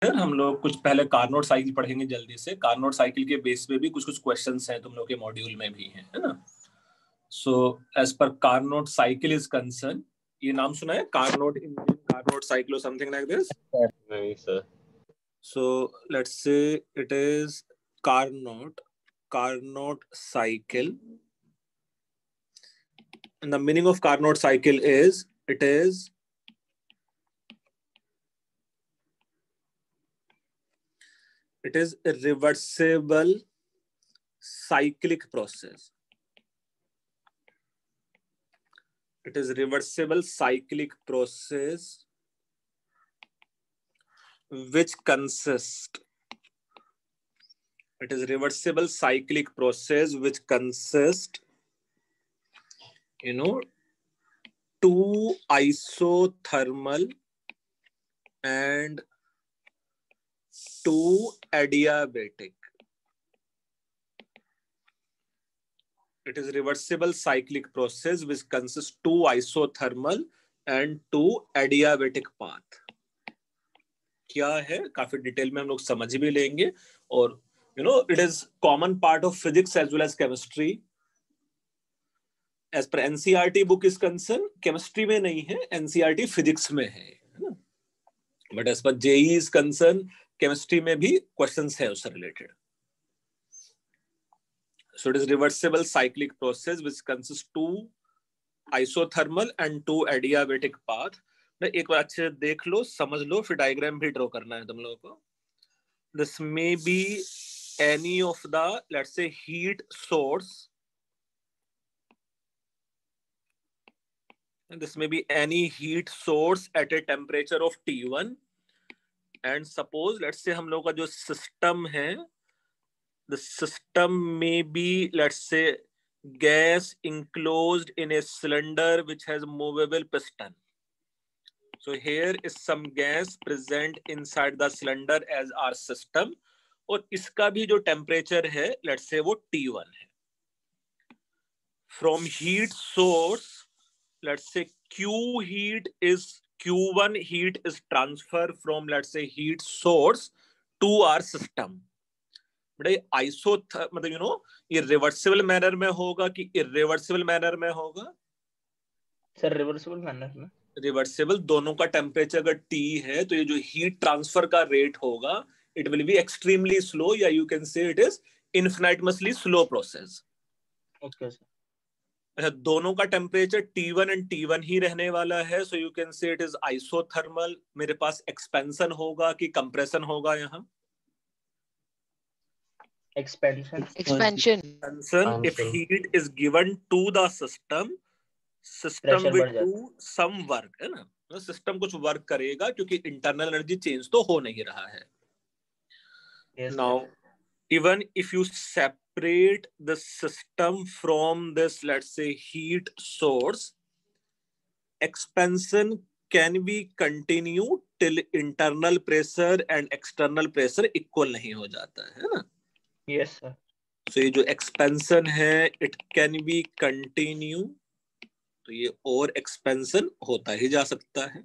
हम लोग कुछ पहले कार्नोट साइकिल पढ़ेंगे जल्दी से। कार्नोट साइकिल के बेस पे भी कुछ कुछ क्वेश्चंस हैं तुम लोग के मॉड्यूल में भी हैं, है ना। So as far Carnot cycle is concern, ये नाम सुना है कार्नोट इंजन, कार्नोट साइकिल और समथिंग लाइक दिस? नहीं sir. So let's say it is Carnot cycle, and the meaning of Carnot cycle is it is a reversible cyclic process. It is reversible cyclic process which consists. It is reversible cyclic process which consists, two isothermal and two adiabatic. It is reversible cyclic process which consists two isothermal and two adiabatic path. क्या है काफी detail में हम लोग समझ भी लेंगे, और it is common part of physics as well as chemistry. As per NCERT book is concerned, chemistry में नहीं है, NCERT physics में है ना. But as per JEE is concerned, chemistry में भी questions है उससे related. So it is reversible cyclic process which consists two isothermal and two adiabatic path. एक बार अच्छे से देख लो, समझ लो, फिर डायग्राम भी ड्रॉ करना है तुम लोगों को. This may be any of the, let's say, heat source. And this may be any heat source at a temperature of T1. And suppose, let's say, हम लोग का जो system है, the system may be, let's say, gas enclosed in a cylinder which has movable piston. So here is some gas present inside the cylinder as our system. और इसका भी जो temperature है, लेट्स से वो T1 है. From heat source, let's say Q1 heat is transferred from, let's say, heat source to our system. मतलब ये रिवर्सिबल मैनर में होगा कि इरिवर्सिबल मैनर में होगा? सर रिवर्सिबल मैनर में. रिवर्सिबल, दोनों का टेम्परेचर अगर T है तो ये जो हीट ट्रांसफर का रेट होगा, it will be extremely slow, या you can say it is infinitesimally slow process. Okay sir. दोनों का टेम्परेचर T1 and T1 ही रहने वाला है, so you can say it is isothermal. मेरे पास एक्सपेंशन होगा कि कंप्रेशन होगा? यहाँ Expansion. If heat is given to the system will do some work, है ना. सिस्टम कुछ वर्क करेगा क्योंकि इंटरनल एनर्जी चेंज तो हो नहीं रहा है. Yes, now even if you separate the system from this, let's say, heat source, expansion can be continue till internal pressure and external pressure equal नहीं हो जाता है ना. Yes sir. so ये जो expansion है, it can be continue, तो ये और एक्सपेंशन होता ही जा सकता है.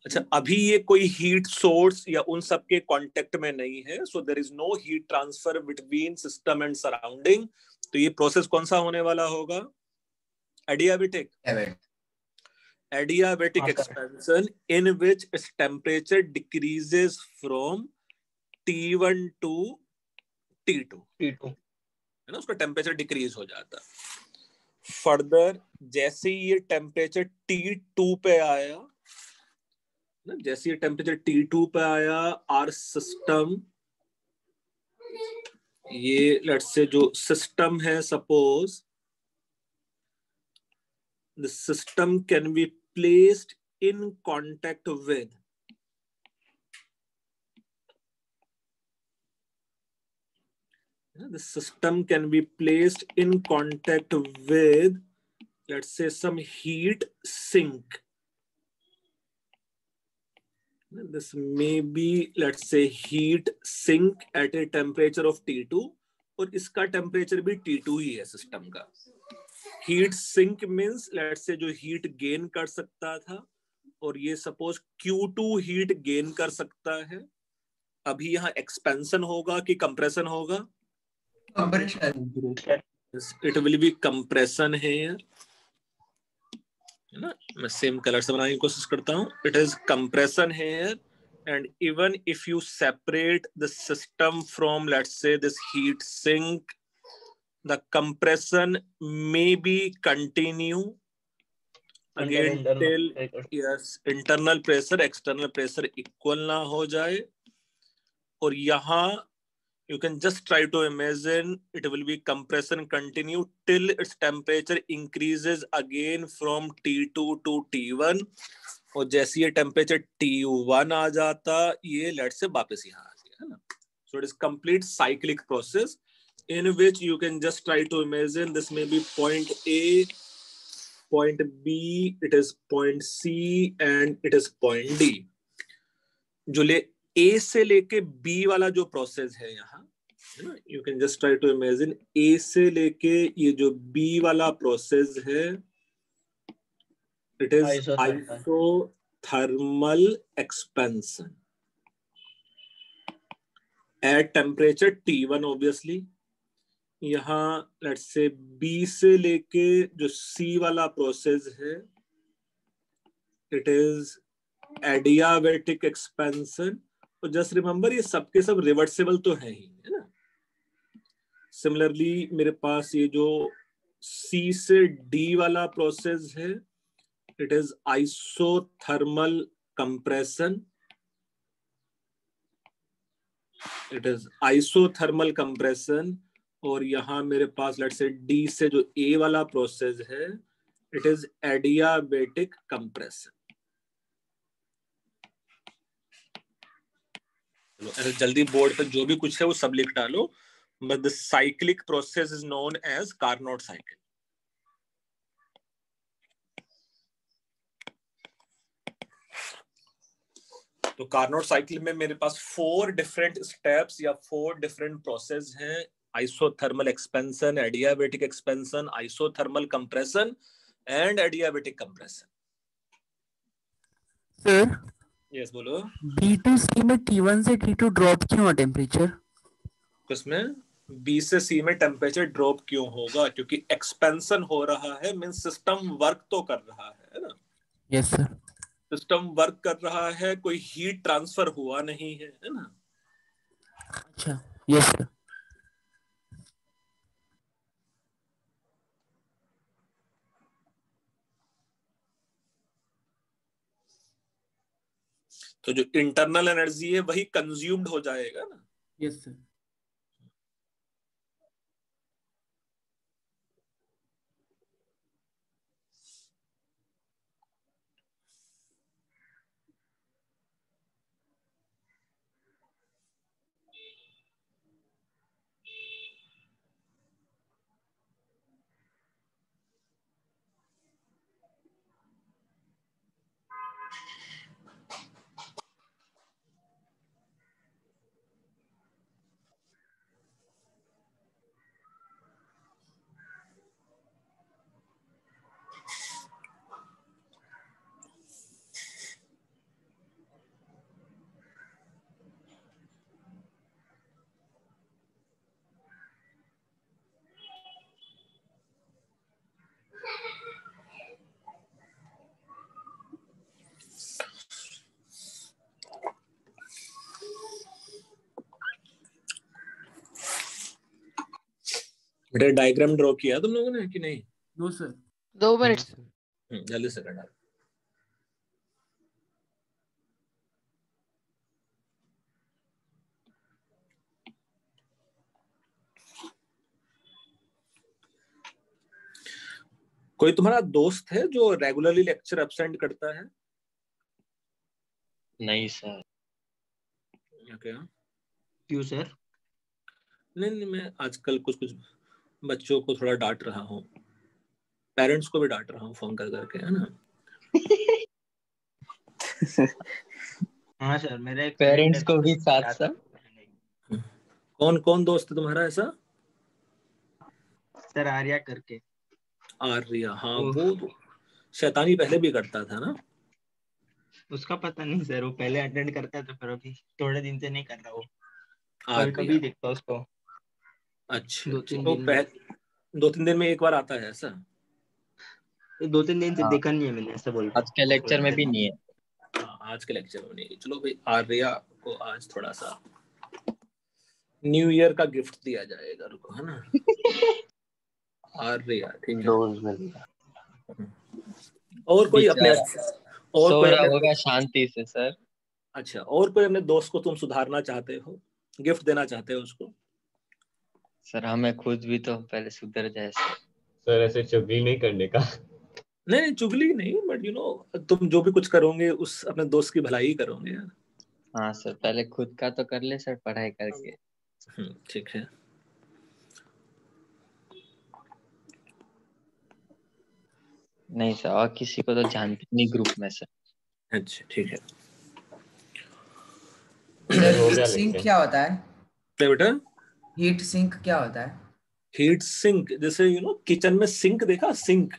अच्छा, अभी ये कोई हीट सोर्स या उन सब के कांटेक्ट में नहीं है, so there is no heat transfer between system and surrounding. तो ये प्रोसेस कौन सा होने वाला होगा? Adiabatic. Adiabatic expansion in which its temperature decreases from T1 to T2 है ना, उसका टेम्परेचर डिक्रीज हो जाता. फर्दर जैसे ये टेम्परेचर T2 पे आया, जैसे ये टेम्परेचर T2 पे आया, आर सिस्टम, ये लेट्स से जो सिस्टम है, suppose the system can be placed in contact with, the system can be placed in contact with, let's say, some heat sink. This may be, let's say, heat sink at a temperature of T2, और इसका temperature भी T2 ही है system का. Heat sink means, let's say, जो heat gain कर सकता था और ये सपोज Q2 हीट गेन कर सकता है। अभी यहाँ एक्सपेंशन होगा कि कंप्रेशन होगा? Compression. It will be compression है ना। मैं सेम कलर से बनाने की कोशिश करता हूँ। It is compression here, and even if you separate the system from, let's say, this heat sink, the compression may be continue again till yes internal pressure external pressure equal ना हो जाए। और यहाँ you can just try to imagine it will be compression continue till its temperature increases again from T2 to T1, और जैसे ये temperature T1 आ जाता ये लेट से वापस यहाँ आ गया है ना। So it is complete cyclic process in which you can just try to imagine this may be point A, point B, it is point C and it is point D। जो ले A से लेके B वाला जो process है यहाँ, you can just try to imagine A से लेके ये जो B वाला प्रोसेस है, it is isothermal expansion at temperature T1 obviously. यहाँ लेट्स से B से लेके जो C वाला प्रोसेस है, इट इज एडियाबेटिक एक्सपेंशन। तो जस्ट रिमेंबर ये सबके सब रिवर्सिबल तो है ही, है ना। सिमिलरली मेरे पास ये जो C से D वाला प्रोसेस है, it is isothermal compression, it is isothermal compression. और यहाँ मेरे पास लेट्स से D से जो A वाला प्रोसेस है, इट इज एडियाबेटिक कंप्रेशन। ऐसे जल्दी बोर्ड पे जो भी कुछ है वो सब लिख डालो। But the cyclic process is known as Carnot cycle. तो कार्नोट साइकिल में मेरे पास 4 डिफरेंट स्टेप्स या 4 डिफरेंट प्रोसेस हैं। Isothermal expansion, adiabatic expansion, isothermal compression and adiabatic compression. Sir yes बोलो। B2C में T1 से T2 ड्रॉप क्यों है टेम्परेचर? किसमें? B से C में टेम्परेचर ड्रॉप क्यों होगा? क्योंकि एक्सपेंशन हो रहा है, मींस सिस्टम वर्क तो कर रहा है ना। Yes sir. सिस्टम वर्क कर रहा है, कोई हीट ट्रांसफर हुआ नहीं है, है ना। अच्छा यस सर। तो जो इंटरनल एनर्जी है वही कंज्यूम्ड हो जाएगा ना। Yes sir. बेटा डायग्राम ड्रॉ किया तुम लोगों ने कि नहीं? No sir. 2 मिनट। जल्दी से करना। कोई तुम्हारा दोस्त है जो रेगुलरली लेक्चर एब्सेंट करता है? नहीं सर। क्या? क्यों सर? नहीं, मैं आजकल कुछ बच्चों को थोड़ा डांट रहा हूँ, पेरेंट्स को भी डांट रहा हूँ फोन कर करके, है ना। हाँ सर, मेरे पेरेंट्स को भी साथ साथ। कौन कौन दोस्त है तुम्हारा ऐसा? सर आर्या करके। आर्या, हाँ वो शैतानी पहले भी करता था ना। उसका पता नहीं सर, वो पहले अटेंड करता है तो फिर अभी थोड़े दिन से नहीं कर रहा वो, आ कभी गया। कभी दिखता उसको। अच्छा 2-3 तो दिन में, 2-3 दिन में एक बार आता है ऐसा? 2-3 दिन से हाँ, देखा नहीं है मैंने, ऐसा बोल रहा आज के लेक्चर में भी हूँ। नहीं है। हाँ, आज के लेक्चर में नहीं। चलो भाई, आर्या को आज थोड़ा सा न्यू ईयर का गिफ्ट दिया जाएगा, रुको, है ना? आर्या, ठीक है। डोज मिलेगा। और कोई अपने बेचारा और सो कोई रहा अपने होगा शांति से सर। अच्छा, और कोई अपने दोस्त को तुम सुधारना चाहते हो, गिफ्ट देना चाहते हो उसको? सर हमें खुद भी तो पहले सुधर जाए सर। सर ऐसे चुगली नहीं करने का। नहीं, चुगली नहीं, बट तुम जो भी कुछ करोगे उस अपने दोस्त की भलाई ही करोगे यार। हाँ सर, पहले खुद का तो कर ले सर, पढ़ाई करके। ठीक है। नहीं सर, और किसी को तो जानते नहीं ग्रुप में सर। अच्छा, ठीक है। सर हो हीट गया सिंक लेक्चर। क्या होता है? क्या बेटा? हीट सिंक क्या होता है? हीट सिंक, जैसे किचन में सिंक देखा, सिंक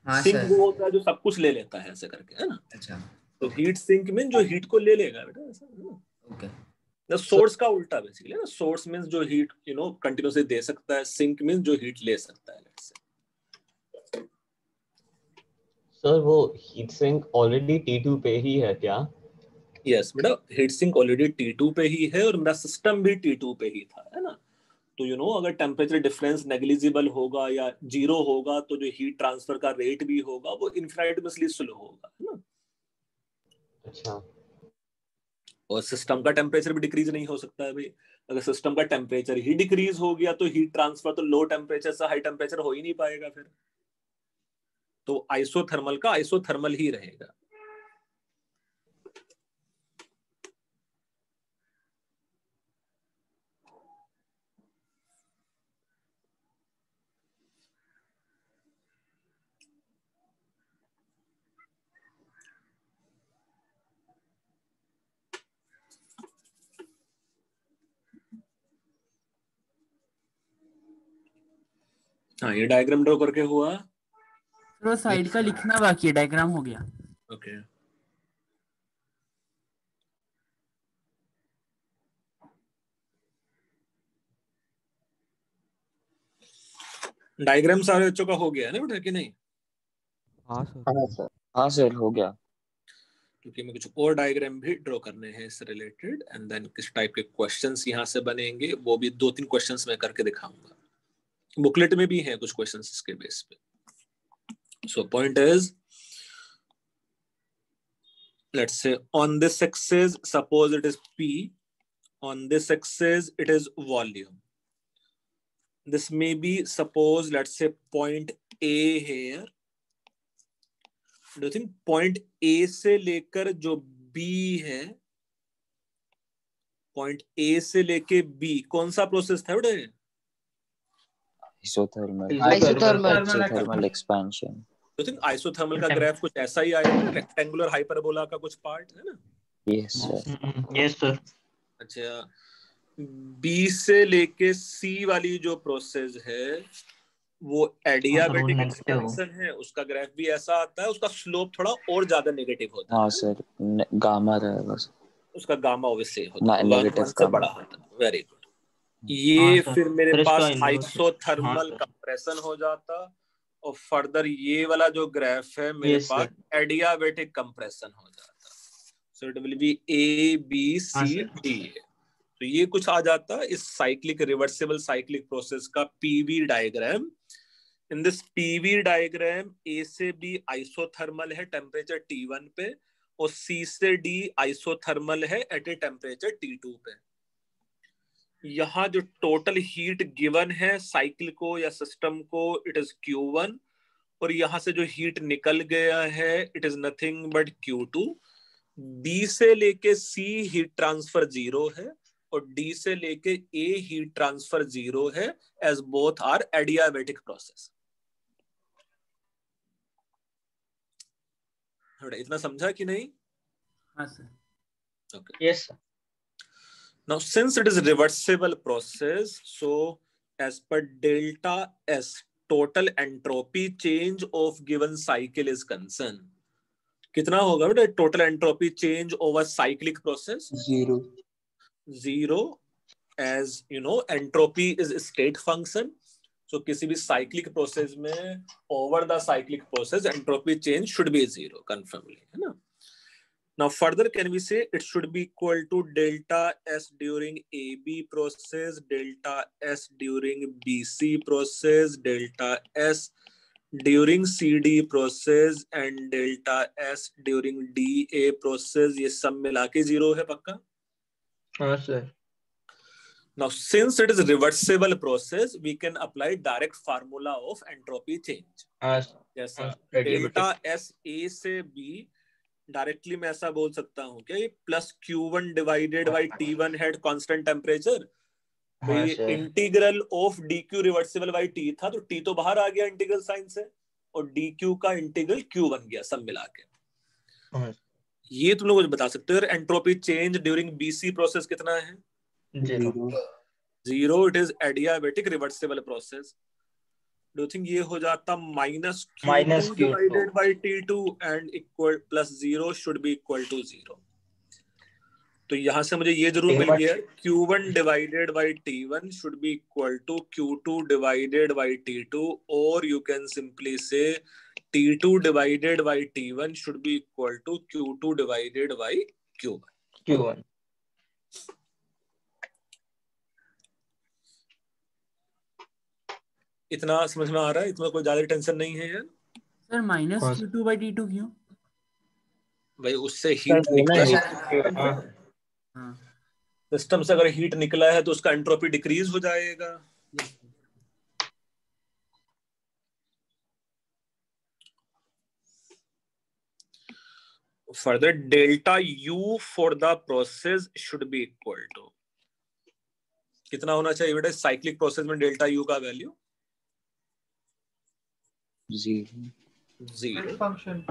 हाँ सिंक सर। वो होता है जो सब कुछ ले लेता है ऐसे करके, है ना? अच्छा, तो हीट सिंक मीन जो हीट को ले लेगा बेटा, ऐसा है ना? ओके। सोर्स का उल्टा बेसिकली ना। सोर्स मींस जो हीट कंटिन्यूसली दे सकता है, सिंक मींस जो हीट ले सकता है, लेट्स से। सर वो हीट सिंक ऑलरेडी T2 पे ही है क्या? यस बेटा, हीट सिंक ऑलरेडी T2 पे ही है और मेरा सिस्टम भी T2 पे ही था, है ना? तो अगर टेम्परेचर डिफरेंस नेग्लिजिबल होगा या जीरो होगा तो जो हीट ट्रांसफर का रेट भी होगा वो इनफाइनाइटली स्लो होगा, है ना? अच्छा। और सिस्टम का टेम्परेचर भी डिक्रीज नहीं हो सकता है भाई। अगर सिस्टम का टेम्परेचर ही डिक्रीज हो गया तो हीट ट्रांसफर तो लो टेम्परेचर से हाई टेम्परेचर हो ही नहीं पाएगा फिर। तो आइसोथर्मल का आइसोथर्मल ही रहेगा। हाँ, ये डायग्राम ड्रॉ करके हुआ। तो साइड का लिखना बाकी है, डायग्राम हो गया। ओके। डायग्राम सारे बच्चों का हो गया है ना बेटा, कि नहीं? हाँ सर। हाँ सर, हाँ सर हो गया। क्योंकि मैं कुछ और डायग्राम भी ड्रॉ करने हैं इससे रिलेटेड, एंड देन किस टाइप के क्वेश्चंस यहाँ से बनेंगे वो भी 2-3 क्वेश्चंस मैं करके दिखाऊंगा। बुकलेट में भी हैं कुछ क्वेश्चंस इसके बेस पे। So point is, let's say on this axis suppose it is P, on this axis it is volume. This may be, suppose let's say point A here. Do you think point A से लेकर जो B है, point A से लेके B कौन सा process था बेटा? Isothermal expansion. Do you think isothermal का ग्राफ कुछ ऐसा ही आएगा ना, रेक्टेंगुलर हाइपरबोला का कुछ पार्ट, है ना? Yes sir. Yes sir. अच्छा, B से लेके C वाली जो प्रोसेस है वो एडियाबेटिक एक्सपेंशन है, उसका ग्राफ भी ऐसा आता है, उसका स्लोप थोड़ा और ज्यादा नेगेटिव होता है। हाँ सर, गामा रहेगा सर। उसका गामा ऑब्वियसली होता है, नेगेटिव 1 से बड़ा होता है। Very good. हाँ ये सर, फिर मेरे फिर इसका पास inverse। आइसोथर्मल हाँ सर। कंप्रेशन हो जाता, और फर्दर ये वाला जो ग्राफ है मेरे Yes, पास sir। एडियाबेटिक कंप्रेशन हो जाता। So it will be A B हाँ C सर। D। तो ये कुछ आ जाता इस साइक्लिक रिवर्सिबल साइक्लिक प्रोसेस का PV diagram. In this PV diagram A से B आइसोथर्मल है टेम्परेचर T1 पे, और C से D आइसोथर्मल है एट ए टेम्परेचर T2 पे। यहाँ जो टोटल हीट गिवन है साइकिल को या सिस्टम को, इट इज Q1, और यहाँ से जो हीट निकल गया है it is nothing but Q2। B से लेके C हीट ट्रांसफर 0 है, और D से लेके A हीट ट्रांसफर 0 है, as both are adiabatic process. इतना समझा कि नहीं? हाँ sir. Okay. Yes, sir। Now since it is reversible process, so as per delta S total entropy change of given cycle is concerned, कितना होगा बेटा total entropy change over cyclic process? 0. 0, as you know entropy is a state function, so किसी भी cyclic process में over the cyclic process entropy change should be 0 confirmly, है ना? Now further can we say it should be equal to delta S during AB process, delta S during BC process, delta S during CD process and delta S during DA process, ये सब मिला के 0 है पक्का? हाँ sir. Now, since it is a reversible process, we can apply direct formula of entropy change. जैसा delta S A से be directly मैं ऐसा बोल सकता हूँ क्या, ये plus Q1 divided by T1 head constant temperature, भाई integral of DQ reversible by T था तो T तो बाहर आ गया इंटीग्रल साइन से और DQ का इंटीग्रल Q बन गया सब मिला के। ये तुम लोग बता सकते हो entropy change during BC process कितना है? 0. It is adiabatic reversible process. Do you think ये हो जाता minus Q2 divided by T2 and equal plus 0 should be equal to 0. तो यहाँ से मुझे ये जरूर मिल गया Q1 divided by T1 should be equal to Q2 divided by T2, or you can simply say T2 divided by T1 should be equal to Q2 divided by Q1. इतना समझ में आ रहा है? इतना कोई ज्यादा टेंशन नहीं है यार? सर माइनस Q2/T2 क्यों? भाई उससे हीट निकला है, सिस्टम से अगर हीट निकला है तो उसका एंट्रोपी डिक्रीज हो जाएगा। Further delta U for the process should be equal to कितना होना चाहिए बेटा साइक्लिक प्रोसेस में डेल्टा यू का वैल्यू? 0 फंक्शन,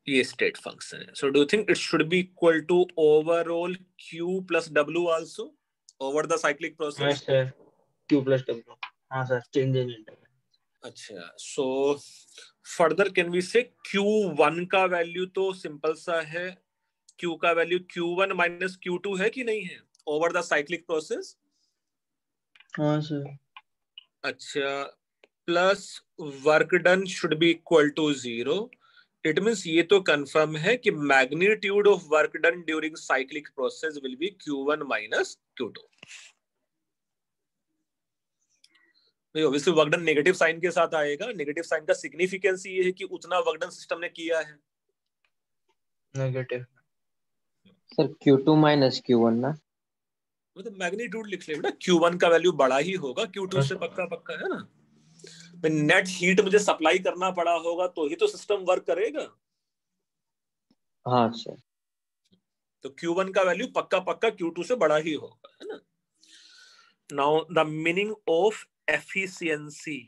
ये स्टेट फंक्शन है। So do you think it should be equal to overall Q plus W also over the cyclic process? Sir Q plus W, हाँ sir change in interval. अच्छा, so further can we से Q1 का value तो simple सा है, Q का value Q1 minus Q2 है कि नहीं है ओवर द साइक्लिक प्रोसेस? हाँ सर। अच्छा, plus work done should be equal to 0। It means ये तो कंफर्म है कि magnitude of work done during cyclic process will be Q1 minus Q2। Obviously work done negative sign के साथ आएगा। Negative sign का सिग्निफिकेंस ये है कि उतना वर्क डन सिस्टम ने किया है। Negative sir Q2 minus Q1 ना, मतलब मैग्नीट्यूड लिख ले बेटा, Q1 का वैल्यू बड़ा ही होगा Q2 से, पक्का पक्का है ना। नेट हीट मुझे सप्लाई करना पड़ा होगा तो ही तो सिस्टम वर्क करेगा। हाँ सर। तो Q1 का वैल्यू पक्का पक्का Q2 से बड़ा ही होगा, है ना। Now the meaning of efficiency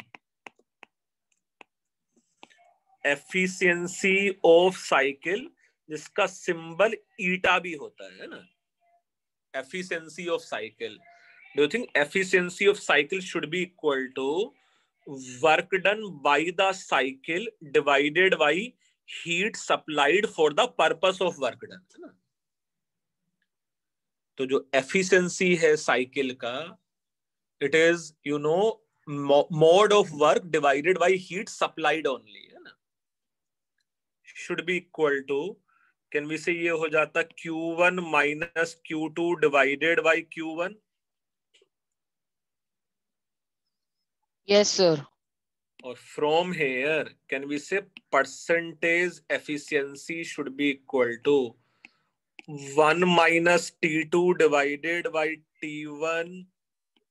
of cycle, जिसका सिंबल ईटा भी होता है ना। Efficiency of cycle, do you think efficiency of cycle should be equal to work done by the cycle divided by heat supplied for the purpose of work done, है ना। तो जो efficiency है cycle का, it is you know mod of work divided by heat supplied only, है ना। Should be equal to, can we say ये हो जाता Q1 minus Q2 divided by Q1? Yes, sir. और from here can we say percentage efficiency should be equal to 1 minus T2 divided by T1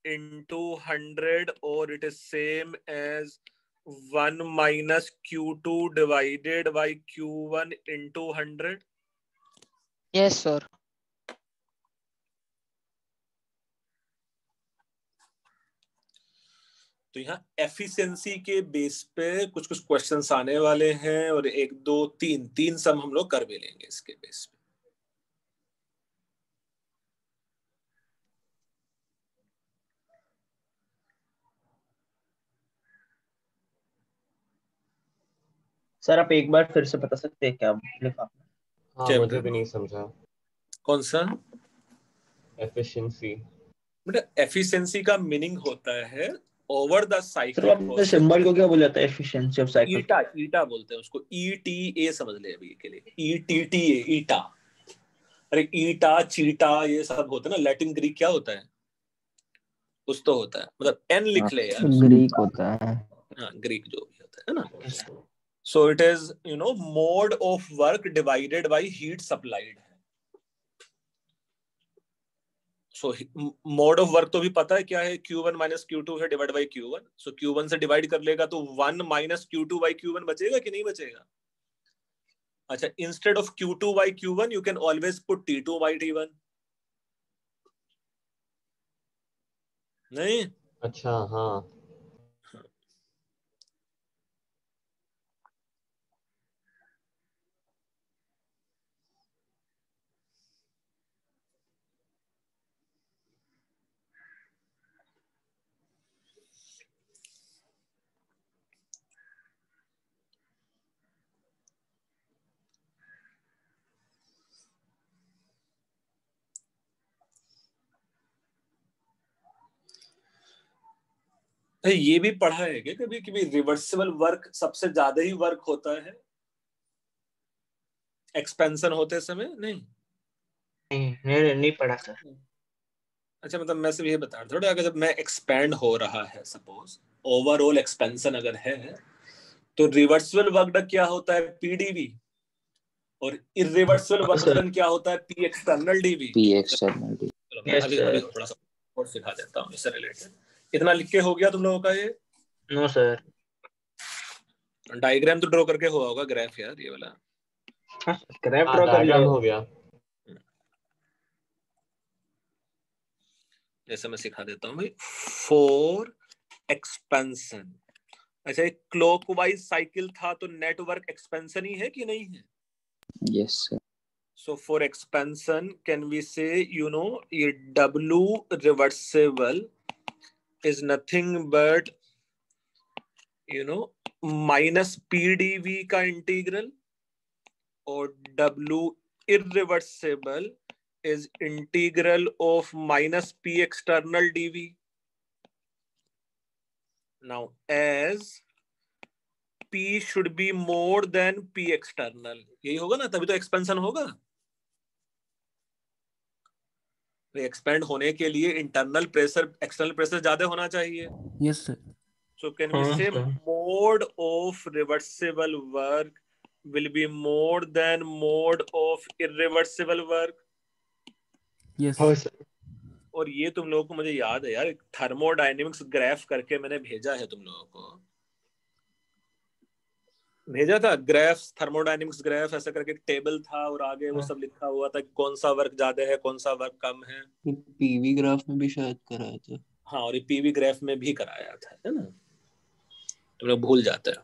into 100, or it is same as 1 minus Q2 divided by Q1 into 100? Yes, sir. तो यहाँ efficiency के base पे कुछ कुछ questions आने वाले हैं और 1 2 3 सम हम लोग कर भी लेंगे इसके बेस पे। सर आप एक बार फिर से बता सकते हैं क्या लिखा आपने? हाँ क्या मुझे बेटा? भी नहीं समझा। कौन सा? एफिशिएंसी। बेटा एफिशिएंसी का मीनिंग होता है ओवर द सर साइक्लिक आपने प्रोसेस। सिंबल को क्या बोला था एफिशिएंसी ऑफ साइकिल? ईटा, ईटा बोलते हैं उसको, ETA समझ ले अभी के लिए, ETTA, ईटा। अरे ईटा, चीटा ये सब होता है ना, लैटिन ग्रीक क्या होता है? कुछ तो होता है, मतलब एन लिख ले यार। ग्रीक होता है। हाँ ग्रीक जो भी होता है ना। So it is mode of work divided by heat supplied. So mode of work तो भी पता है क्या है, Q1 माइनस Q2 है divide by Q1। So Q1 से डिवाइड कर लेगा तो 1 माइनस Q2 बाई Q1 बचेगा कि नहीं बचेगा? अच्छा, instead of Q2 by Q1 you can always put T2 by T1। नहीं? अच्छा हाँ। ये भी पढ़ा है कि कभी कभी रिवर्सिबल वर्क सबसे ज्यादा ही वर्क होता है एक्सपेंशन होते समय? नहीं? नहीं नहीं पढ़ा सर। अच्छा, मतलब मैं सिर्फ ये बता रहा था, अगर जब मैं एक्सपैंड हो रहा है, सपोज ओवरऑल एक्सपेंशन अगर है, तो रिवर्सिबल वर्क डन क्या होता है? PdV। और इरिवर्सिबल हाँ वर्क सर। डन क्या होता है? P external DV। P external D. चलो मैं यस अभी सर। अभी थोड़ा सा और सिखा देता हूँ इससे रिलेटेड। इतना लिख के हो गया तुम लोगों का? ये नो सर। डायग्राम तो ड्रॉ करके हुआ होगा, ग्राफ यार ये वाला। ग्राफ हाँ ड्रॉ कर डायग्राम लिया। हो गया। जैसे मैं सिखा देता हूँ भाई, फॉर एक्सपेंशन। अच्छा, एक क्लॉकवाइज साइकिल था तो नेटवर्क एक्सपेंशन ही है कि नहीं है? Yes sir. So for expansion, can we say, ये W reversible is nothing but, minus PdV का इंटीग्रल, और W irreversible is integral of minus P external dV. Now, as P should be more than P external, यही होगा ना, तभी तो expansion होगा। Expand होने के लिए इंटरनल प्रेशर एक्सटर्नल प्रेशर ज्यादा होना चाहिए। Yes sir. So can we say mode of reversible work will be more than mode of irreversible work? Yes. हाँ सर। और ये तुम लोगों को मुझे याद है यार, थर्मोडायनेमिक्स ग्राफ करके मैंने भेजा है तुम लोगों को, भेजा था ग्राफ, थर्मोडायनेमिक्स ग्राफ ऐसा करके एक टेबल था और आगे वो सब लिखा हुआ था कि कौन सा वर्क ज्यादा है कौन सा वर्क कम है। पीवी ग्राफ में भी शायद कराया था। हाँ, और ये PV ग्राफ में भी कराया था, है ना? तुम लोग भूल जाते हैं।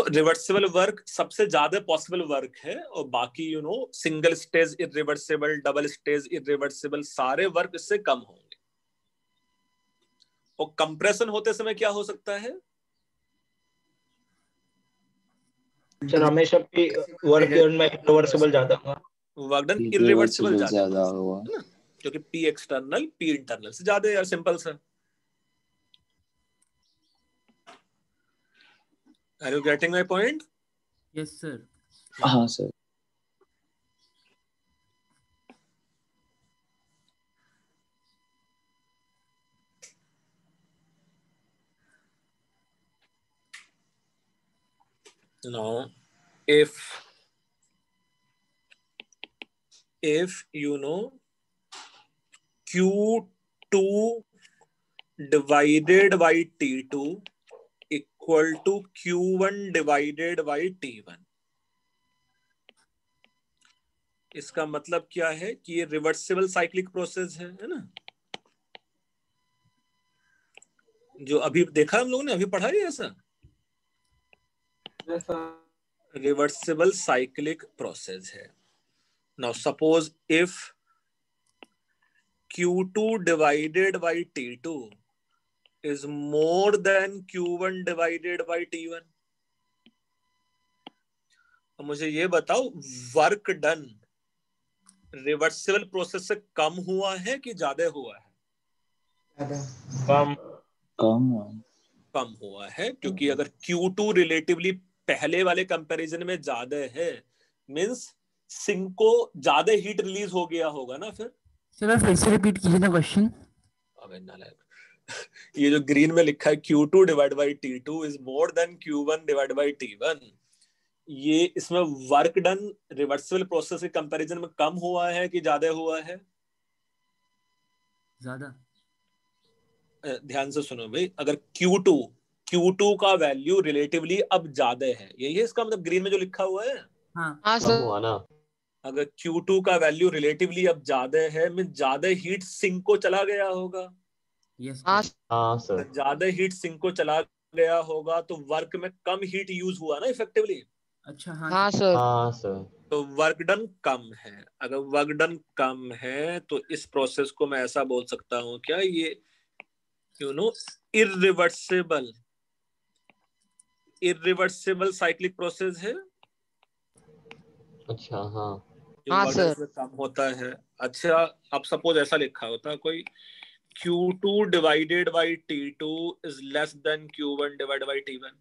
रिवर्सिबल वर्क सबसे ज्यादा पॉसिबल वर्क है, और बाकी single stage irreversible, double stage irreversible, सारे वर्क इससे कम होंगे। और कंप्रेशन होते समय क्या हो सकता है? सर हमेशा भी वर्क डन में रिवर्सिबल ज्यादा होगा। वर्क डन इरिवर्सिबल ज्यादा ज्यादा होगा, हुआ। है ना? क्योंकि P एक्सटर्नल P इंटरनल से ज्यादा है यार, सिंपल सा। Are you getting my point? Yes sir. हाँ sir. Now, if Q2 divided by T2 equal to Q1 divided by T1, इसका मतलब क्या है कि ये रिवर्सिबल साइक्लिक प्रोसेस है ना? जो अभी देखा हम लोगों ने, अभी पढ़ा है ऐसा, रिवर्सिबल साइक्लिक प्रोसेस है। Now suppose if Q2 divided by T2 is more than Q1 divided by T1. अब मुझे ये बताओ, वर्क डन रिवर्सिबल प्रोसेस से कम हुआ है कि ज्यादा हुआ है? कम कम हुआ है, क्योंकि अगर Q2 रिलेटिवली पहले वाले कंपैरिजन में ज्यादा है, मींस सिंक को ज्यादा हीट रिलीज हो गया होगा ना। चलो फिर से रिपीट कीजिए ना क्वेश्चन। अबे नालायक, ये जो ग्रीन में लिखा है Q2 divide by T2 is more than Q1 divide by T1, ये इसमें वर्क डन रिवर्सिबल प्रोसेस के कंपैरिजन में कम हुआ है कि ज्यादा हुआ है? ज्यादा। ध्यान से सुनो भाई, अगर Q2 का वैल्यू रिलेटिवली अब ज्यादा है, यही है इसका मतलब ग्रीन में जो लिखा हुआ है। हाँ हाँ कम सर। हुआ ना। अगर Q2 का वैल्यू रिलेटिवली अब ज्यादा है, मीन ज्यादा हीट सिंक को चला गया होगा। यस हाँ हाँ सर। ज्यादा हीट सिंक को चला गया होगा तो वर्क में कम हीट यूज हुआ ना इफेक्टिवली। अच्छा हाँ हाँ सर। हाँ सर। तो वर्क डन कम है। अगर वर्क डन कम है तो इस प्रोसेस को मैं ऐसा बोल सकता हूँ क्या, ये इरिवर्सिबल साइक्लिक प्रोसेस है। अच्छा हाँ। जो हाँ वर्क सर। डन से कम होता है। अच्छा, अब सपोज ऐसा लिखा होता कोई Q2 divided by T2 is less than Q1 divided by T1,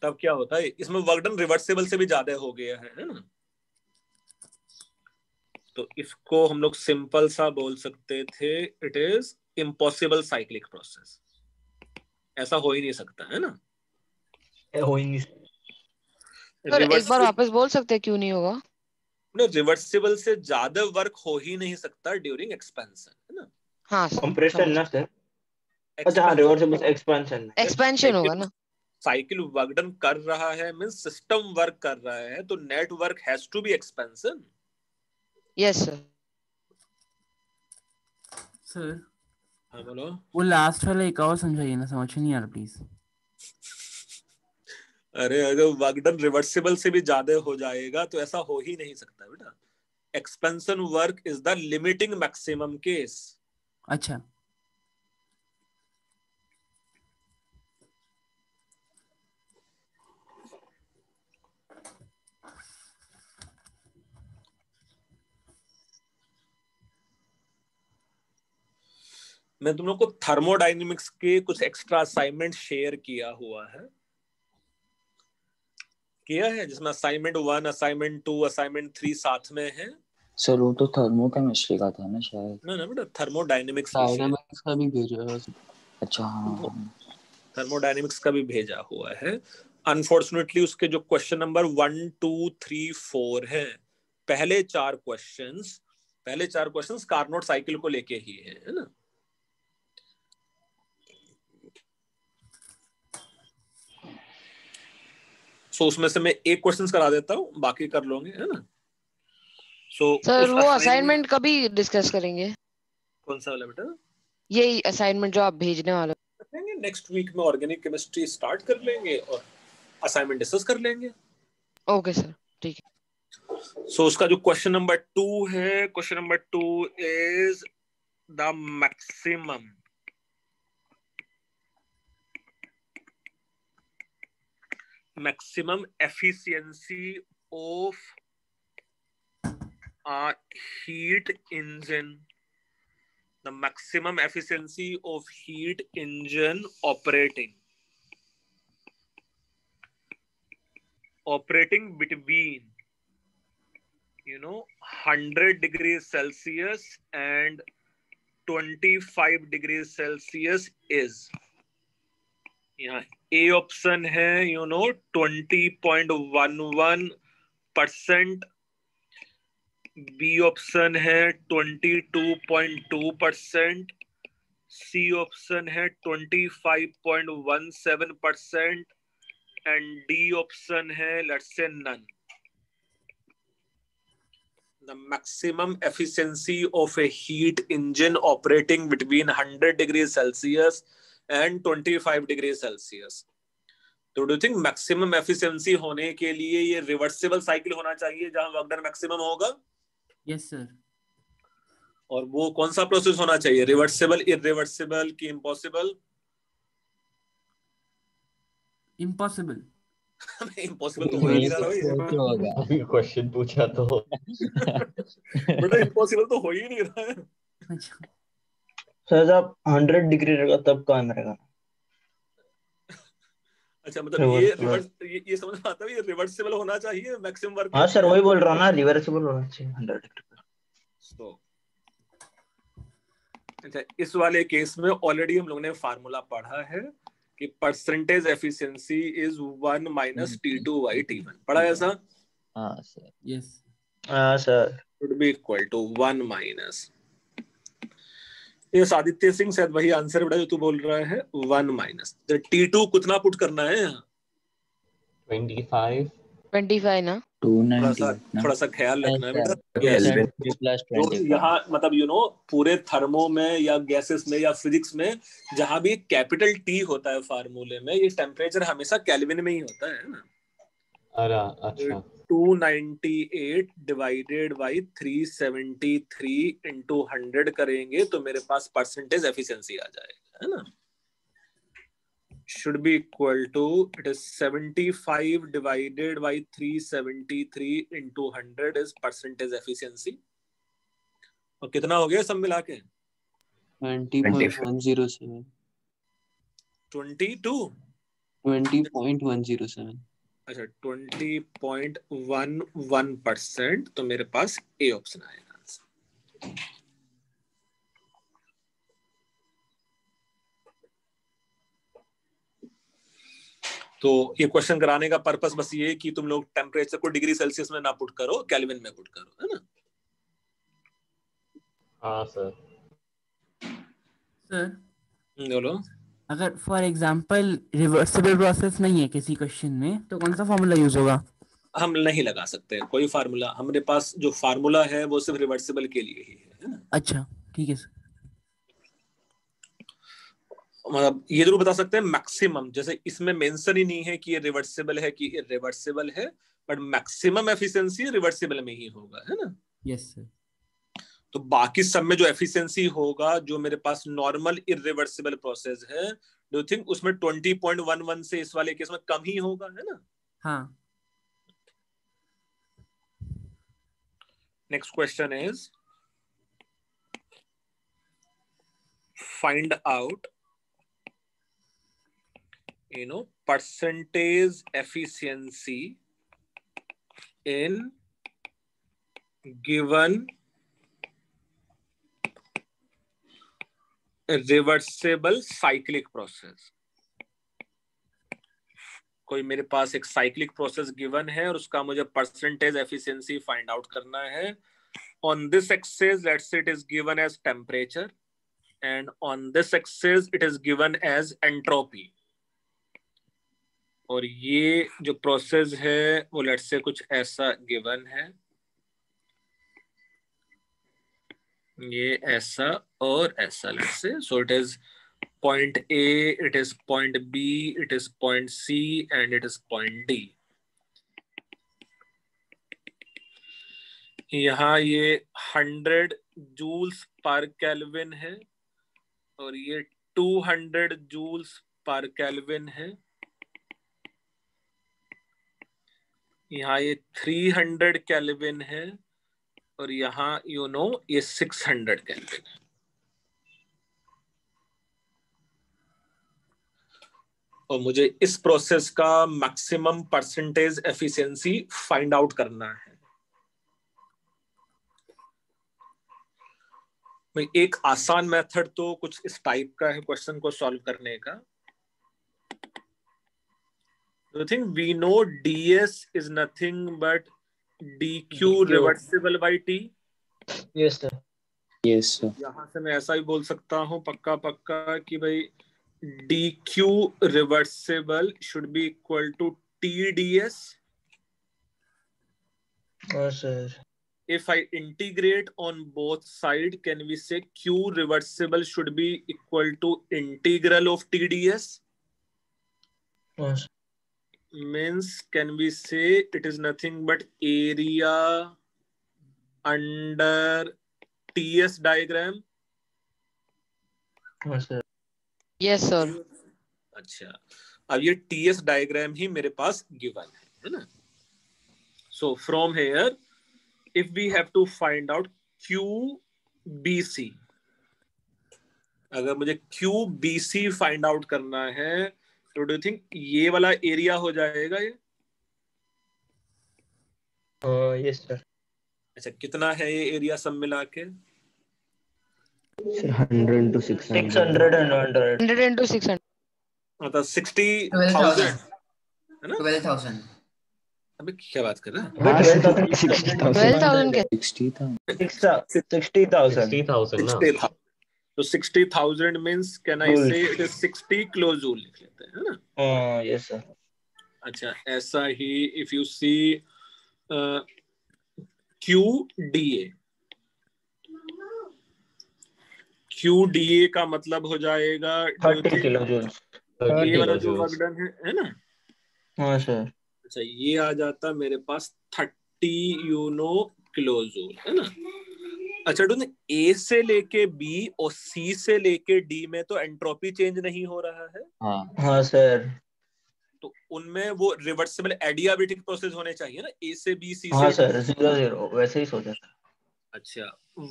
तब क्या होता है? इसमें वर्क डन रिवर्सिबल से भी ज्यादा हो गया है ना। तो इसको हम लोग सिंपल सा बोल सकते थे, it is impossible cyclic process. ऐसा हो ही नहीं सकता है ना। हो ही नहीं। सर एक बार वापस बोल सकते हैं क्यों नहीं होगा? रिवर्सिबल से ज्यादा वर्क हो ही नहीं सकता ड्यूरिंग एक्सपेंशन, है ना। हाँ सर कंप्रेशन ना सर। अच्छा हाँ, Expansion- रिवर्सिबल एक्सपेंशन। एक्सपेंशन होगा ना। साइकिल वर्क डन कर रहा है, मींस सिस्टम वर्क कर रहा है, तो net work has to be expansion. Yes sir. Sir हाँ बोलो। वो लास्ट वाला एक और समझाइए ना, समझ नहीं आ रहा प्लीज। अरे अगर वर्क डन रिवर्सिबल से भी ज्यादा हो जाएगा तो ऐसा हो ही नहीं सकता बेटा। Expansion work is the limiting maximum case. अच्छा मैं तुम लोग को थर्मोडायनेमिक्स के कुछ एक्स्ट्रा असाइनमेंट शेयर किया हुआ है, जिसमें असाइनमेंट 1, असाइनमेंट 2, असाइनमेंट 3 साथ में है। सर वो तो थर्मोकेमिस्ट्री का था ना शायद। ना बेटा, थर्मोडायनेमिक्स डायनामिक्स का भी भेजा है। अच्छा हाँ। थर्मोडायनेमिक्स का भी भेजा हुआ है। अनफॉर्चुनेटली उसके जो क्वेश्चन नंबर 1, 2, 3, 4 है, पहले चार क्वेश्चंस कार्नोट साइकिल को लेके ही है ना। सो उसमें से मैं एक क्वेश्चंस करा देता हूँ, बाकी कर लोगे, है ना। सर वो असाइनमेंट कभी डिस्कस करेंगे? कौन सा वाला बेटा? यही असाइनमेंट जो आप भेजने वाले करेंगे नेक्स्ट वीक में। ऑर्गेनिक केमिस्ट्री स्टार्ट कर लेंगे और असाइनमेंट डिस्कस कर लेंगे। ओके सर ठीक है। सो उसका जो क्वेश्चन नंबर 2 है, question number 2 is the maximum efficiency of a heat engine. The maximum efficiency of heat engine operating between 100 degrees Celsius and 25 degrees Celsius is, यहाँ ए ऑप्शन है 20.11%, B option है 22.2%, सी option है 25.17% and D option है let's say none. The maximum efficiency of a heat engine operating between 100 degrees Celsius and 25 degrees Celsius. तो do think maximum efficiency होने के लिए ये रिवर्सिबल साइकिल होना चाहिए जहां वर्क डन मैक्सिमम होगा? Yes sir. और वो कौन सा प्रोसेस होना चाहिए? रिवर्सिबल, इरिवर्सिबल कि इम्पॉसिबल? इम्पॉसिबल। इम्पॉसिबल तो हो ही नहीं रहा भाई। वो क्यों होगा? अभी क्वेश्चन पूछा तो बेटा इम्पॉसिबल तो हो ही नहीं रहा है। अच्छा सर जब 100 डिग्री रहेगा तब काम रहेगा। अच्छा मतलब ये रिवर्सिबल। रिवर्स, ये समझ में आता है, ये रिवर्सिबल होना चाहिए मैक्सिमम वर्क। हाँ सर वही बोल रहा हूँ ना, रिवर्सिबल होना चाहिए 100 डिग्री पर। तो अच्छा, इस वाले केस में ऑलरेडी हम लोगों ने फार्मूला पढ़ा है कि percentage efficiency is 1 minus T2/T1। पढ़ा है ऐसा? हाँ सर। यस हाँ sir. Should be equal to 1 minus, ये आदित्य सिंह शायद वही आंसर बेटा जो तू बोल रहा है, 1 माइनस T2 कितना पुट करना है यहाँ? 25 25 ना? 298 ना? थोड़ा सा ख्याल रखना है बेटा। Yes. Yes. 3 plus जो 25 यहाँ मतलब पूरे थर्मो में या गैसेस में या फिजिक्स में जहां भी कैपिटल टी होता है फार्मूले में, ये टेम्परेचर हमेशा केल्विन में ही होता है ना। अरे अच्छा 298 डिवाइडेड बाई 373 इंटू 100 करेंगे तो मेरे पास परसेंटेज एफिशिएंसी आ जाएगा, है ना। should be equal to, it is 75 divided by 373 into 100 is percentage efficiency। और कितना हो गया सब मिला के? 20.107 22। 20.107 अच्छा 20.11%, तो मेरे पास ए ऑप्शन आएगा आंसर। तो ये क्वेश्चन कराने का पर्पस बस ये कि तुम लोग टेम्परेचर को डिग्री सेल्सियस में ना पुट करो, केल्विन में पुट करो, है ना। हाँ सर। सर बोलो। अगर फॉर एग्जांपल रिवर्सिबल प्रोसेस नहीं है किसी क्वेश्चन में तो कौन सा फॉर्मूला यूज होगा? हम नहीं लगा सकते कोई फार्मूला, हमारे पास जो फार्मूला है वो सिर्फ रिवर्सिबल के लिए ही है ना। अच्छा ठीक है सर। मतलब ये जरूर बता सकते हैं मैक्सिमम, जैसे इसमें मेंशन ही नहीं है कि ये रिवर्सिबल है कि इरिवर्सिबल है, बट मैक्सिमम एफिशिएंसी रिवर्सिबल में ही होगा, है ना। Yes sir. तो बाकी सब में जो एफिशिएंसी होगा, जो मेरे पास नॉर्मल इरिवर्सिबल प्रोसेस है, डू यू थिंक उसमें 20.11 से इस वाले केस में कम ही होगा, है ना। हाँ next question is find out percentage efficiency in given reversible cyclic process। कोई मेरे पास एक साइक्लिक प्रोसेस गिवन है और उसका मुझे परसेंटेज एफिशिएंसी फाइंड आउट करना है। On this axis let's say it is given as temperature and on this axis it is given as entropy. और ये जो प्रोसेस है वो लेट्स से कुछ ऐसा गिवन है, ये ऐसा और ऐसा let's say. So it is point A, it is point B, it is point C and it is point D। यहाँ ये 100 जूल्स पर केल्विन है और ये 200 जूल्स पर केल्विन है। यहाँ ये 300 केल्विन है और यहाँ ये 600 केल्विन है। और मुझे इस प्रोसेस का maximum percentage efficiency find out करना है। एक आसान मेथड तो कुछ इस टाइप का है क्वेश्चन को सॉल्व करने का। Do you think we know ds is nothing but dq reversible by t? Yes sir. yes sir यहां से मैं ऐसा ही बोल सकता हूं पक्का पक्का कि भाई dq reversible should be equal to tds। हाँ sir. If I integrate on both sides, can we say q reversible should be equal to integral of tds? हाँ sir. Means can we say it is nothing but area under TS diagram? हाँ sir. Yes sir. अच्छा, अब ये TS diagram ही मेरे पास given है ना? So from here if we have to find out QBC, अगर मुझे QBC फाइंड आउट करना है तो डू यू थिंक ये वाला एरिया हो जाएगा ये? Yes sir. अच्छा, कितना है ये एरिया सब मिला के? Sir, 100 to 600. 600 and 100. 100 into 600. मतलब 60,000 12,000. है ना? 12,000. अबे क्या बात कर रहा है? हाँ, 12,000 60,000. 12,000 के 60,000. 60,000. 60,000 ना? 60,000. तो 60,000 means can I Joules. Say it is 60 kilo joule लिख लेते हैं, है ना? Yes sir. अच्छा, ऐसा ही if you see QDA, QDA का मतलब हो जाएगा 30 किलो जूल्स। ये वाला जो 30 वर्क डन है ना? हाँ सर। अच्छा, ये आ जाता मेरे पास 30 यूनो किलो जूल, है ना? अच्छा, तो A से लेके B और C से लेके D में तो एंट्रोपी चेंज नहीं हो रहा है, हाँ सर। तो उनमें वो रिवर्सिबल एडियाबेटिक प्रोसेस होने चाहिए ना, A से B, C हाँ से D। सर, 0-0 वैसे ही सोचा था। अच्छा,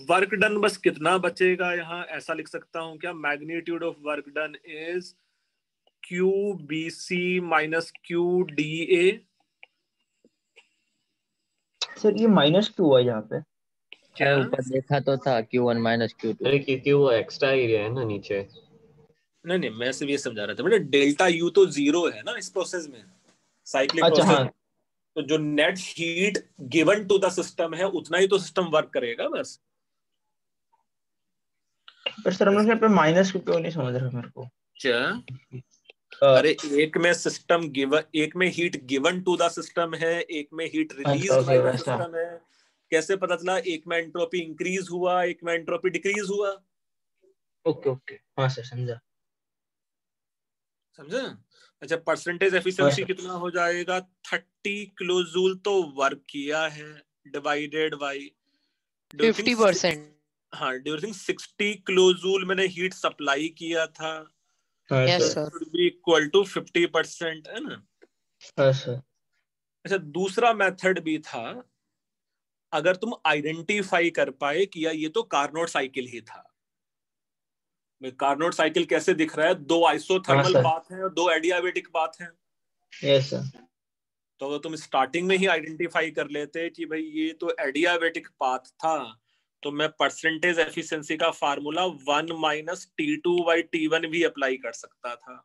वर्क डन बस कितना बचेगा यहाँ? ऐसा लिख सकता हूँ क्या? Magnitude of work done is QBC minus QDA। Sir ये -2 है यहाँ पे। क्या? ऊपर देखा तो था Q1 minus Q2. अरे क्योंकि वो एक्स्ट्रा एरिया है ना नीचे। नहीं नहीं, मैं सिर्फ ये समझा रहा था बेटा, डेल्टा U तो 0 है ना इस प्रोसेस में, साइक्लिक अच्छा प्रोसेस। हाँ। तो जो net heat given to the system है उतना ही तो सिस्टम वर्क करेगा बस। पर सर हम लोग यहाँ पे -2 नहीं समझ रहे मेरे को। क्या? अरे एक में सिस्टम गिवन, एक में heat given to the system है, एक में हीट रिलीज अच्छा बाय द वैसा। सिस्टम है। कैसे पता चला? एक में एंट्रोपी इंक्रीज हुआ, एक में एंट्रोपी डिक्रीज हुआ। ओके ओके, हाँ सर समझा। समझा? अच्छा, परसेंटेज एफिशिएंसी सर। कितना हो जाएगा? 30 किलो जूल तो वर्क किया है डिवाइडेड बाई 50%. हाँ, ड्यूरिंग 60 किलो जूल मैंने हीट सप्लाई किया था, हाँ yes sir. Sir. Should be equal to 50%, है ना? हाँ सर। अच्छा, दूसरा मेथड भी था, अगर तुम आइडेंटिफाई कर पाए कि यार ये तो कार्नोट साइकिल ही था। कार्नोट साइकिल कैसे दिख रहा है? 2 हाँ आइसोथर्मल सर। पाथ हैं और 2 एडियाबेटिक पाथ हैं। Yes sir. तो अगर तुम स्टार्टिंग में ही आइडेंटिफाई कर लेते कि भाई ये तो एडियाबेटिक पाथ था, तो मैं परसेंटेज एफिशिएंसी का फार्मूला 1 माइनस T2/T1 भी अप्लाई कर सकता था।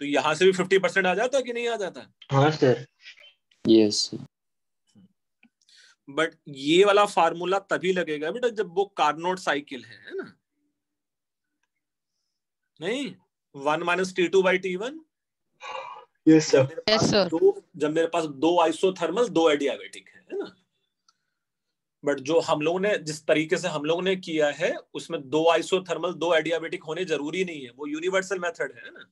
तो यहां से भी 50% आ जाता कि नहीं आ जाता? हाँ सर। Yes. बट ये वाला फार्मूला तभी लगेगा बेटा जब वो कार्नोट साइकिल है ना? नहीं, 1 माइनस T2/T1। यस जब सर। मेरे यस पास सर. जब मेरे पास 2 आइसोथर्मल 2 एडियाबेटिक है ना? बट जो हम लोगों ने, जिस तरीके से हम लोगों ने किया है उसमें 2 आइसोथर्मल 2 एडियाबेटिक होने जरूरी नहीं है, वो यूनिवर्सल मेथड है ना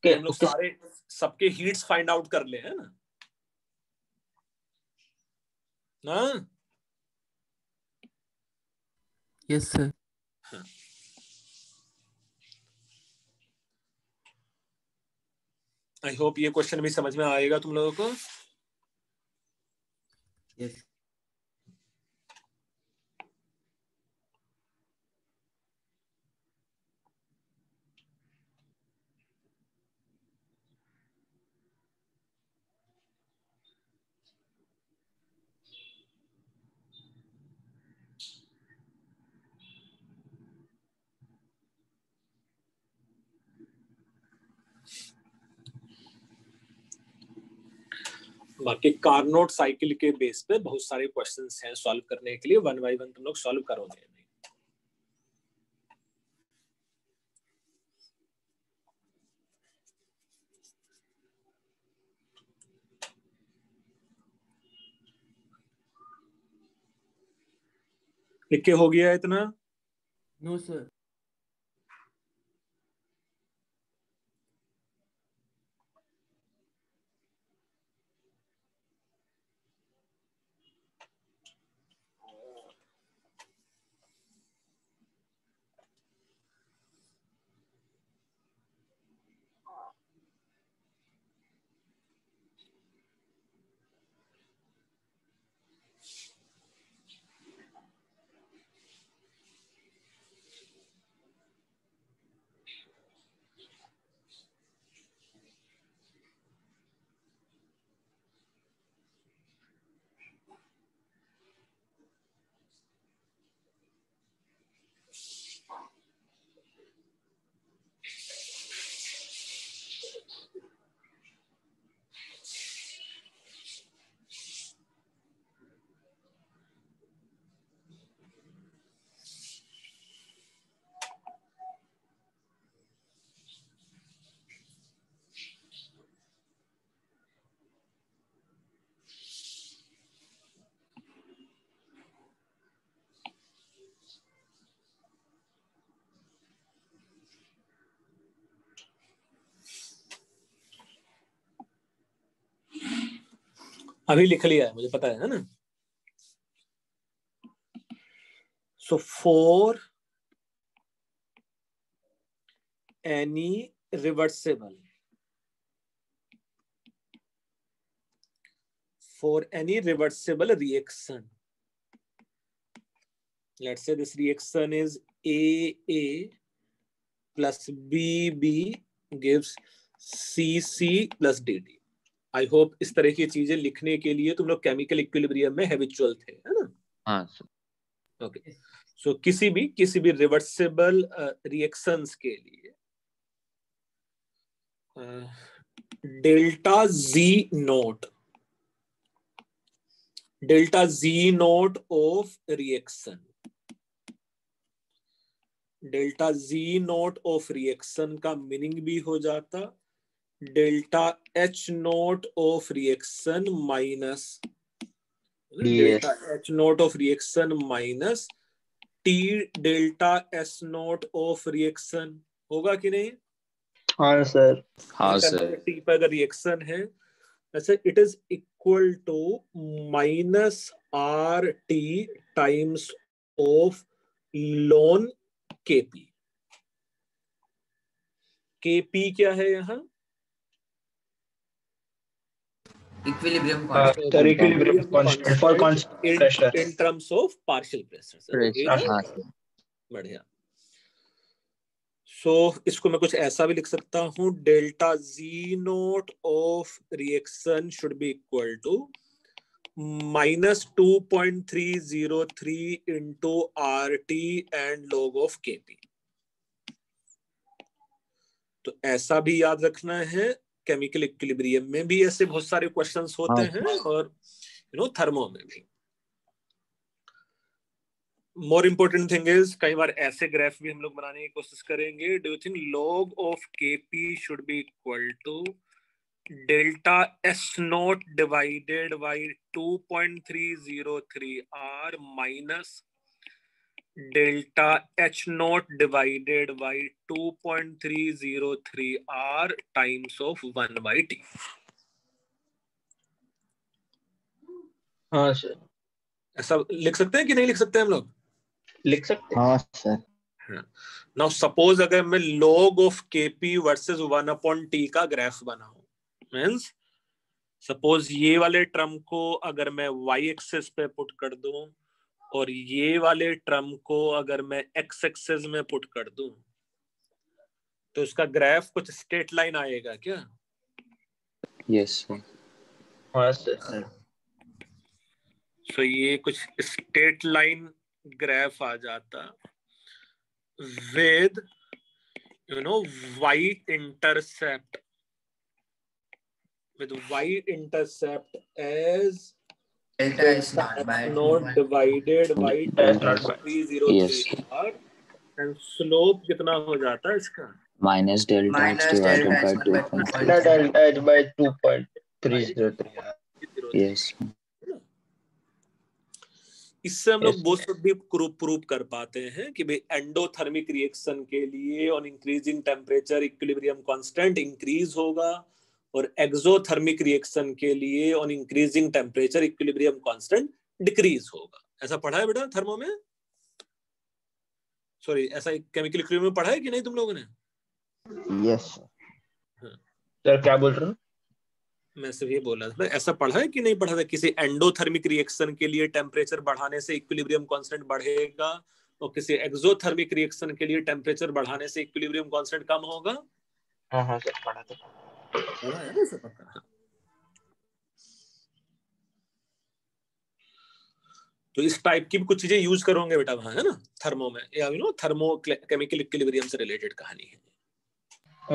कि ओके हम लोग ओके। सारे सबके हीट्स फाइंड आउट कर ले, है ना? हाँ, यस सर. आई होप ये क्वेश्चन भी समझ में आएगा तुम लोगों को। यस. बाकी कार्नोट साइकिल के बेस पे बहुत सारे क्वेश्चंस हैं सॉल्व करने के लिए, 1 बाय 1 तुम लोग सॉल्व करोगे। लिख के हो गया इतना? No sir. अभी लिख लिया है, मुझे पता है ना। So for any reversible reaction, let's say this reaction is AA plus BB gives CC plus DD. I hope इस तरह की चीजें लिखने के लिए तुम लोग केमिकल इक्विलिब्रियम में हैबिचुअल थे, है ना? हाँ सर। ओके, सो किसी भी रिवर्सिबल रिएक्शंस के लिए delta Z naught of reaction, delta Z naught of reaction का मीनिंग भी हो जाता delta H note of reaction minus delta H note of reaction minus T delta S note of reaction, होगा कि नहीं? हाँ सर। हाँ सर। T पर अगर रिएक्शन है ऐसे it is equal to minus RT times of ln KP। KP क्या है यहाँ? Equilibrium sir equilibrium constant for constant pressure in terms of partial pressure. हाँ सर। बढ़िया। सो इसको मैं कुछ ऐसा भी लिख सकता हूँ, delta Z naught of reaction should be equal to -2.303 into RT and log of KP। तो ऐसा भी याद रखना है, केमिकल इक्विलिब्रियम में भी ऐसे बहुत सारे क्वेश्चंस होते हैं और थर्मो में भी। मोर इम्पोर्टेंट थिंग इज कई बार ऐसे ग्राफ भी हम लोग बनाने की कोशिश करेंगे। Do you think log of KP should be equal to delta S naught divided by 2.303 R minus delta H naught divided by 2.303 R times of 1/T? हाँ सर। ऐसा लिख सकते हैं कि नहीं लिख सकते हम लोग? लिख सकते हैं। हाँ सर। नाउ सपोज अगर मैं log of KP versus 1/T का ग्राफ बनाऊं, मींस सपोज ये वाले टर्म को अगर मैं y एक्सिस पे पुट कर दूं और ये वाले टर्म को अगर मैं x एक्सिस में पुट कर दूं तो इसका ग्राफ कुछ स्ट्रेट लाइन आएगा क्या? Yes sir. हाँ सर। सो ये कुछ स्ट्रेट लाइन ग्राफ आ जाता with y intercept as delta S naught by naught divided by yes 303 R and slope कितना हो जाता है इसका? Minus delta H divided by 2.3। Delta H by 2.303। Yes. इससे हम लोग वो सब भी प्रूव कर पाते हैं कि भाई एंडोथर्मिक रिएक्शन के लिए on increasing temperature equilibrium constant increase होगा और एक्सोथर्मिक रिएक्शन के लिए on increasing temperature equilibrium constant decrease होगा। ऐसा पढ़ा है बेटा थर्मो में? सॉरी, ऐसा केमिकल इक्विलिब्रियम में पढ़ा है कि नहीं तुम लोगों ने? Yes sir. क्या बोल रहे हो? मैं सिर्फ ये बोल रहा था, ऐसा पढ़ा है कि नहीं पढ़ा था? किसी एंडोथर्मिक रिएक्शन के लिए टेम्परेचर बढ़ाने से इक्विलिब्रियम कांस्टेंट बढ़ेगा और किसी एक्सोथर्मिक रिएक्शन के लिए टेम्परेचर बढ़ाने से इक्विलिब्रियम कांस्टेंट कम होगा। हाँ सर पढ़ा था। पढ़ा है ना सब? पक्का। तो इस टाइप की भी कुछ चीजें यूज करोगे बेटा वहां, है ना, थर्मो में, या थर्मो केमिकल इक्विलिब्रियम से रिलेटेड कहानी है।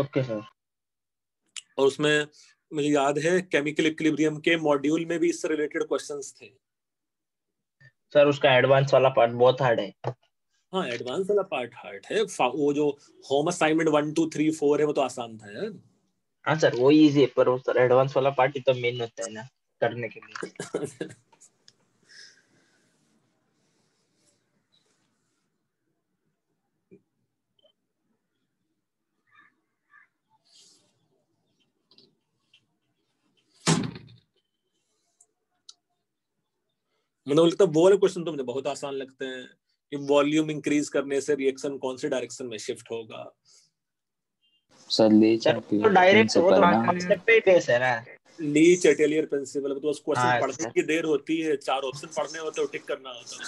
Okay sir. और उसमें मुझे याद है केमिकल इक्विलिब्रियम के मॉड्यूल में भी इससे रिलेटेड क्वेश्चंस थे। सर उसका एडवांस वाला पार्ट बहुत हार्ड है। हाँ, एडवांस वाला पार्ट हार्ड है। वो जो होम असाइनमेंट 1 2 3 4 है वो तो आसान था यार। हाँ सर वो इजी है, पर वो सर एडवांस वाला पार्ट ही तो मेन होता है ना करने के लिए। मतलब लगता है वो वाले क्वेश्चन तो मुझे बहुत आसान लगते हैं कि वॉल्यूम इंक्रीज करने से रिएक्शन कौन से डायरेक्शन में शिफ्ट होगा। सर ली सर तो चैटलियर डायरेक्ट वो तो प्रिंसिपल ना। कॉन्सेप्ट पे ही बेस है ना। ली चैटेलियर प्रिंसिपल, तो उस क्वेश्चन हाँ पढ़ने सर। की देर होती है, 4 ऑप्शन पढ़ने होते हैं, टिक करना होता है।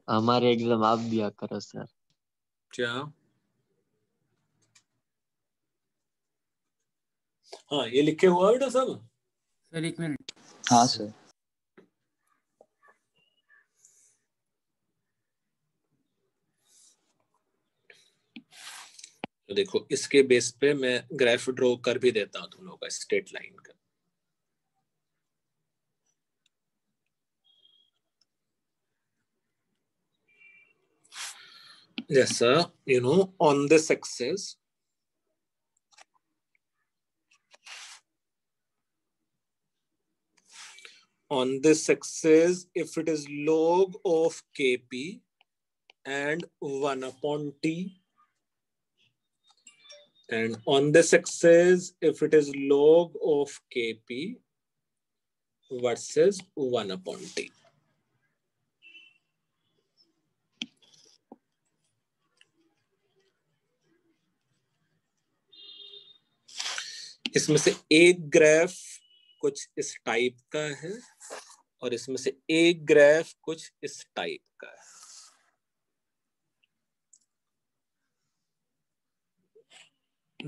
हमारे एग्जाम आप दिया करो सर। क्या? हाँ ये लिखे हुआ है बेटा सब। सर एक मिनट। हाँ सर। तो देखो इसके बेस पे मैं ग्राफ ड्रॉ कर भी देता हूँ तुम लोगों का, स्ट्रेट लाइन का। जैसा on this axis if it is log of kp and 1 upon t, and on this axis if it is log of kp versus 1 upon t. इसमें से एक ग्राफ कुछ इस टाइप का है और इसमें से एक ग्राफ कुछ इस टाइप का है।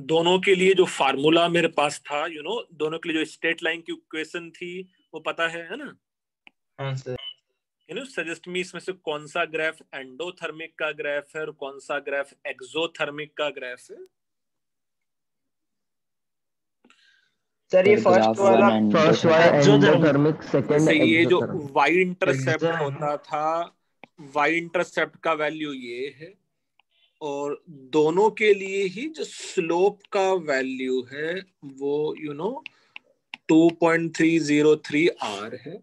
दोनों के लिए जो फार्मूला मेरे पास था, दोनों के लिए जो स्ट्रेट लाइन की इक्वेशन थी वो पता है ना? हाँ सर। सजेस्ट मी इसमें से कौन सा ग्राफ एंडोथर्मिक का ग्राफ है और कौन सा ग्राफ एक्सोथर्मिक का ग्राफ है? सर ये फर्स्ट वाला एक्सोथर्मिक, सेकंड जैसे ये जो एक्सोथर्मिक। y इंटरसेप्ट होता था, y इंटरसेप्ट का वैल्यू ये है, और दोनों के लिए ही जो स्लोप का वैल्यू है वो 2.303 r है।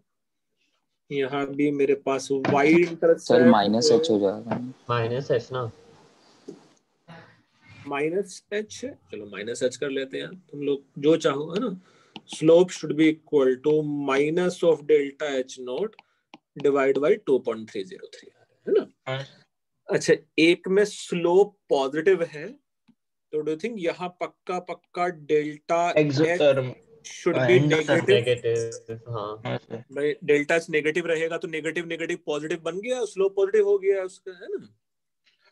यहाँ भी मेरे पास y sir intercept minus H हो जाएगा। माइनस एच ना, माइनस एच है, चलो माइनस एच कर लेते हैं, तुम लोग जो चाहो, है ना। Slope should be equal to minus of delta H naught divide by 2.303 है ना। अच्छा, एक में स्लोप पॉजिटिव है तो डू थिंक यहाँ पक्का delta exothermic should be endothermic. Negative. हाँ भाई डेल्टा नेगेटिव रहेगा तो नेगेटिव नेगेटिव पॉजिटिव बन गया, स्लोप पॉजिटिव हो गया उसका, है ना।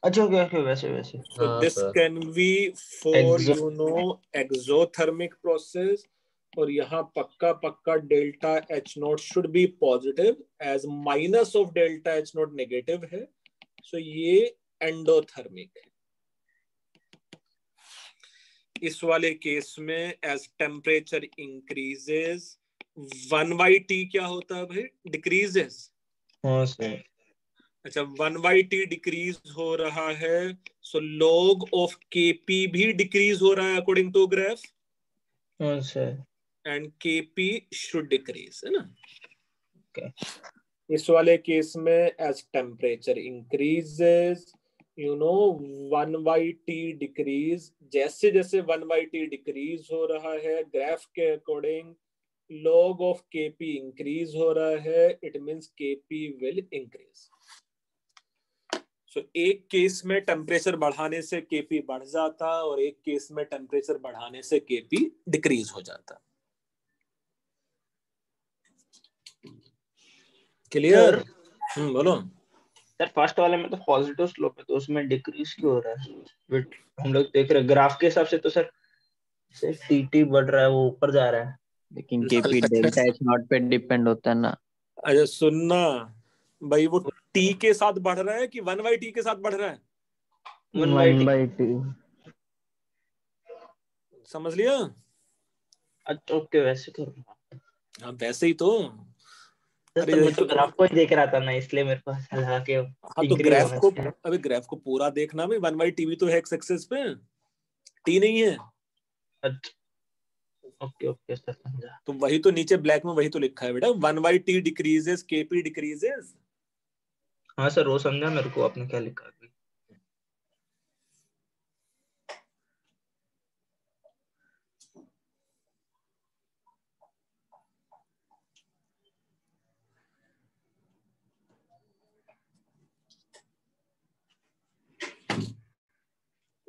अच्छा ओके ओके, वैसे So हाँ this sir. can be for Exo- exothermic process, और यहाँ पक्का delta H naught should be positive as minus of delta H naught negative है, सो ये एंडोथर्मिक है। इस वाले केस में एज टेम्परेचर इंक्रीजेस 1/t क्या होता है भाई? डिक्रीजेस। हाँ सर। अच्छा, 1/t डिक्रीज हो रहा है, सो log ऑफ kp भी डिक्रीज हो रहा है अकॉर्डिंग टू ग्राफ, हाँ sir. And kp should decrease, है ना। Okay. इस वाले केस में as temperature increases 1/t decrease, जैसे जैसे 1/t डिक्रीज हो रहा है ग्राफ के according log of kp increase हो रहा है, it means kp will increase. एक केस में टेम्परेचर बढ़ाने से केपी बढ़ जाता और एक केस में टेम्परेचर बढ़ाने से केपी डिक्रीज हो जाता। क्लियर? बोलो सर। फर्स्ट वाले में तो पॉजिटिव स्लोप है तो उसमें डिक्रीज क्यों हो रहा है? बट हम लोग देख रहे हैं ग्राफ के हिसाब से तो सर टीटी बढ़ रहा है, वो ऊपर जा रहा है। लेकिन केपी डेल्टा एच नॉट पे डिपेंड होता है ना। अच्छा सुनना भाई, वो टी के साथ बढ़ रहा है कि 1/t के साथ बढ़ रहा है? 1/t। समझ लिया? अच्छा ओके, वैसे तो हाँ वैसे ही तो। अरे मैं यही तो तो। ग्राफ को ही देख रहा था ना, इसलिए मेरे पास लगा के हाँ तो इंक्रीज ग्राफ होना को, चाहिए। अभी ग्राफ को पूरा देखना भाई, 1/t भी तो है एक्स एक्सिस पे, टी नहीं है। अच्छा ओके ओके सर, समझा। तो वही तो नीचे ब्लैक में वही तो लिखा है बेटा, 1/t डिक्रीजेस केपी डिक्रीजेस। हाँ सर, वो समझा मेरे को, आपने क्या लिखा है।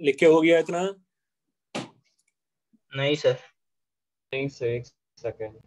लिख के हो गया इतना? नहीं सर। नहीं सर, एक सेकंड।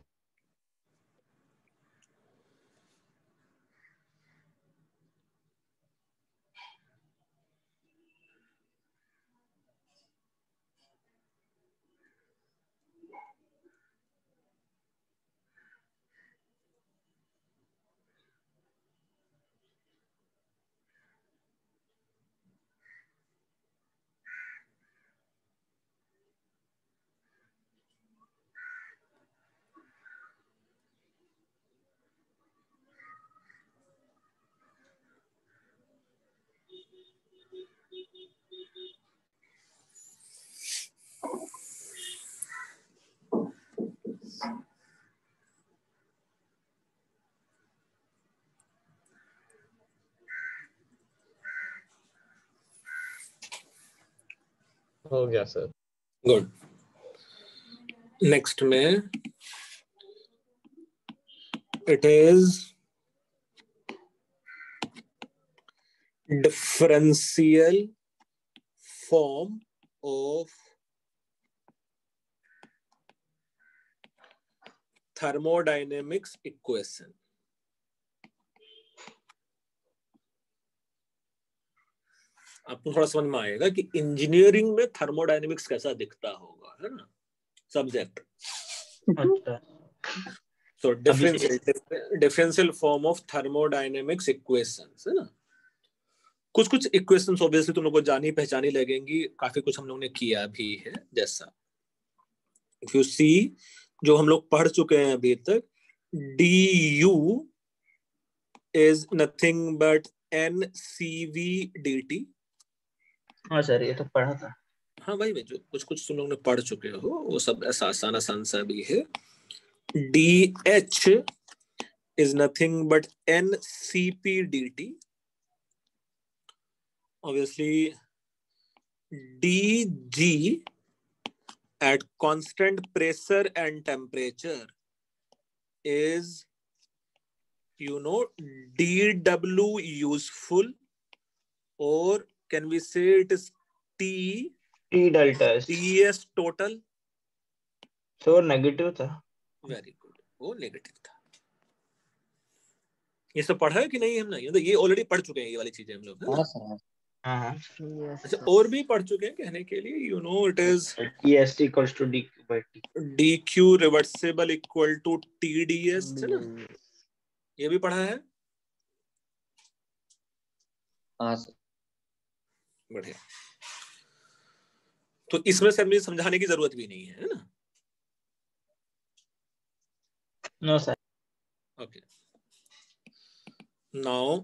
हो गया सर। गुड। नेक्स्ट में it is differential form of thermodynamics equation. आपको थोड़ा समझ में आएगा कि इंजीनियरिंग में थर्मोडायनेमिक्स कैसा दिखता होगा, है ना, सब्जेक्ट। अच्छा। So differential form of thermodynamics equations, है ना। कुछ कुछ इक्वेशंस ऑब्वियसली तुम लोगों को जानी पहचानी लगेंगी, काफी कुछ हम लोगों ने किया भी है। जैसा इफ यू सी, जो हम लोग पढ़ चुके हैं अभी तक, du is nothing but ncv dt। हाँ सर, ये तो पढ़ा था। हाँ भाई, जो कुछ कुछ तुम लोग ने पढ़ चुके हो वो सब ऐसा आसान आसान सा भी है। dh is nothing but ncp dt। obviously dg at constant pressure and temperature is, you know, dw useful, or can we say it is t delta S। ts total? तो नेगेटिव था। वेरी गुड, वो negative था। ये सब पढ़ा है कि नहीं हमने? ये ऑलरेडी पढ़ चुके हैं ये वाली चीजें हम लोग, है ना? हाँ सर। हाँ। अच्छा, और भी पढ़ चुके हैं कहने के लिए, you know, it is EST equals to dq by t। dq reversible equal to tds, है ना? ये भी पढ़ा है? हाँ सर। बढ़िया। तो इसमें से मुझे समझाने की जरूरत भी नहीं है ना? No sir. ओके। नाउ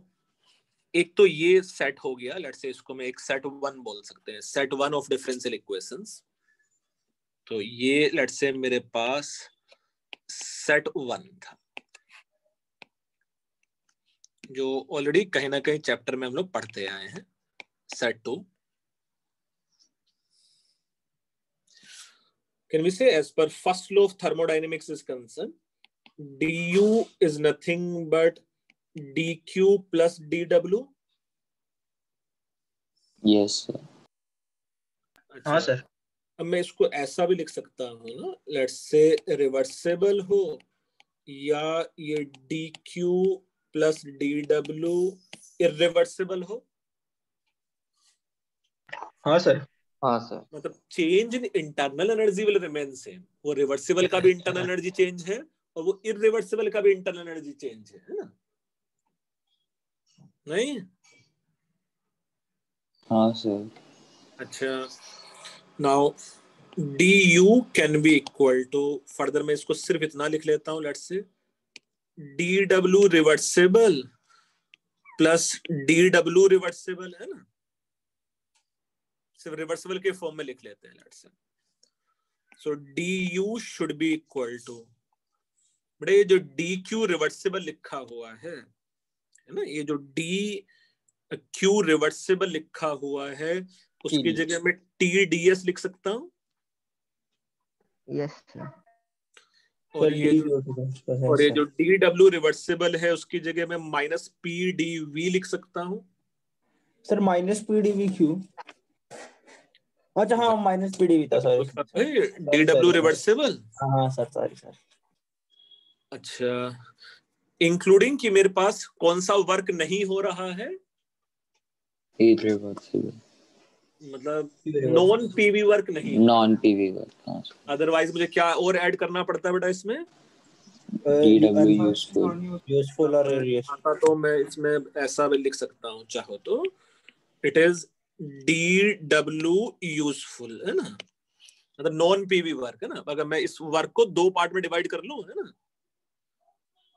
एक तो ये सेट हो गया, लेट्स से इसको मैं एक सेट 1 बोल सकते हैं, सेट 1 ऑफ डिफरेंशियल इक्वेशंस। तो ये लेट्स से मेरे पास सेट 1 था, जो ऑलरेडी कहीं ना कहीं चैप्टर में हम लोग पढ़ते आए हैं। Set 2, can we say as per first law of thermodynamics is concerned, du is nothing but dq plus dw? Yes sir. हाँ सर। अब मैं इसको ऐसा भी लिख सकता हूँ ना, लेट्स से रिवर्सेबल हो या ये dq प्लस dw इरिवर्सिबल हो। हाँ सर। हाँ सर। मतलब change in internal energy will remain same. वो रिवर्सिबल का भी इंटरनल एनर्जी चेंज है और वो इरिवर्सिबल का भी इंटरनल एनर्जी चेंज है ना? नहीं? हाँ सर। अच्छा, now du can be equal to, further मैं इसको सिर्फ इतना लिख लेता हूं, let's say dw reversible plus dw reversible, है ना? सिर्फ रिवर्सिबल के फॉर्म में लिख लेते हैं, let's say. So du should be equal to, बड़े ये जो dq रिवर्सिबल लिखा हुआ है ना, ये जो dq रिवर्सिबल लिखा हुआ है उसकी जगह में tds लिख सकता हूं। Yes sir. और ये जो dw रिवर्सिबल है उसकी जगह में माइनस pdv लिख सकता हूं। सर माइनस pdv क्यों? अच्छा हाँ माइनस पीडीवी था सॉरी DW रिवर्सिबल। हाँ सर सॉरी सर। अच्छा, इंक्लूडिंग कि मेरे पास कौन सा वर्क नहीं हो रहा है, इरिवर्सिबल मतलब नॉन पीवी वर्क नहीं, नॉन पीवी वर्क। अदरवाइज मुझे क्या और ऐड करना पड़ता है बेटा इसमें? DW यूजफुल और आता तो मैं इसमें ऐसा भी लिख सकता हूँ चाहो तो, इट इज DW यूजफुल, है ना, मतलब नॉन पीवी वर्क है ना। अगर मैं इस वर्क को दो पार्ट में डिवाइड कर लूं, है ना,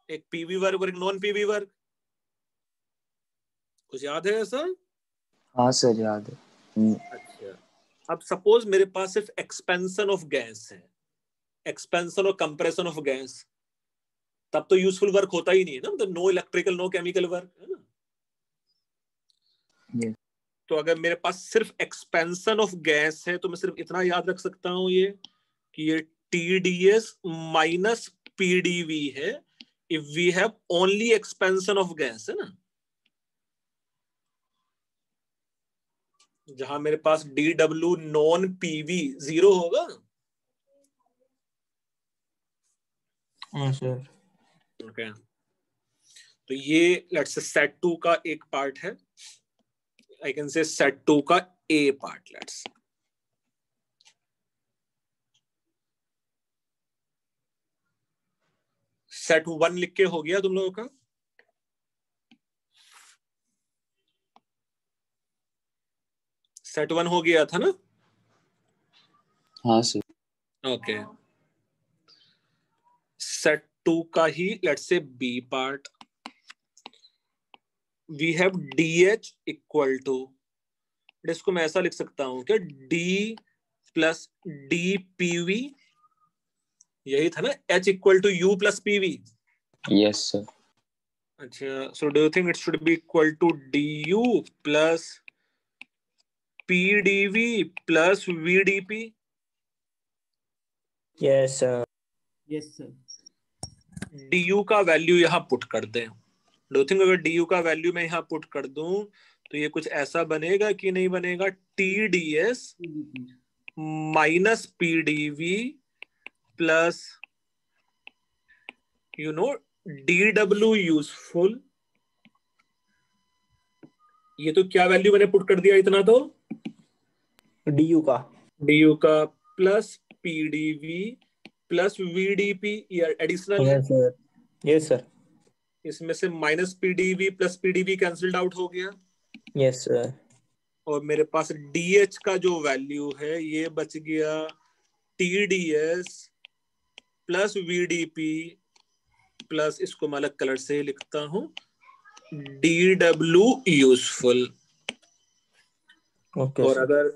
एक पीवी वर्क और एक नॉन पीवी वर्क, कुछ याद है ऐसा? हाँ सर याद है। अच्छा, अब सपोज मेरे पास सिर्फ एक्सपेंशन ऑफ गैस है, एक्सपेंशन और कंप्रेशन ऑफ गैस, तब तो यूजफुल वर्क होता ही नहीं है ना, मतलब no electrical no chemical work, है ना। Yes. तो अगर मेरे पास सिर्फ एक्सपेंशन ऑफ गैस है तो मैं सिर्फ इतना याद रख सकता हूं ये कि ये TdS माइनस PdV है if we have only expansion of gas, है ना। जहां मेरे पास DW नॉन PV 0 होगा। सर ओके, तो ये लेट्स से सेट 2 का एक पार्ट है, आई कैन से सेट 2 का A पार्ट। लेट्स सेट 1 लिख के हो गया तुम लोगों का? सेट 1 हो गया था ना? हाँ सर। ओके, सेट 2 का ही let's say B part, we have DH equal to, इसको मैं ऐसा लिख सकता हूं क्या, D प्लस DPV, यही था ना, H equal to U plus PV। Yes sir. अच्छा, so do you think it should be equal to DU plus PDV plus VDP? Yes sir. Yes sir. DU का वैल्यू यहाँ put कर दें, do you think अगर DU का value मैं यहाँ put कर दूं तो ये कुछ ऐसा बनेगा कि नहीं बनेगा, TDS minus PDV plus you know DW useful. ये तो क्या वैल्यू मैंने पुट कर दिया इतना, तो DU का प्लस PDV प्लस VDP, ये एडिशनल है। Sir yes sir. इसमें से minus PDV plus PDV cancelled out हो गया, यस सर। और मेरे पास DH का जो वैल्यू है ये बच गया TDS प्लस VDP प्लस, इसको मैं अलग कलर से लिखता हूं, DW यूजफुल। ओके और सर। अगर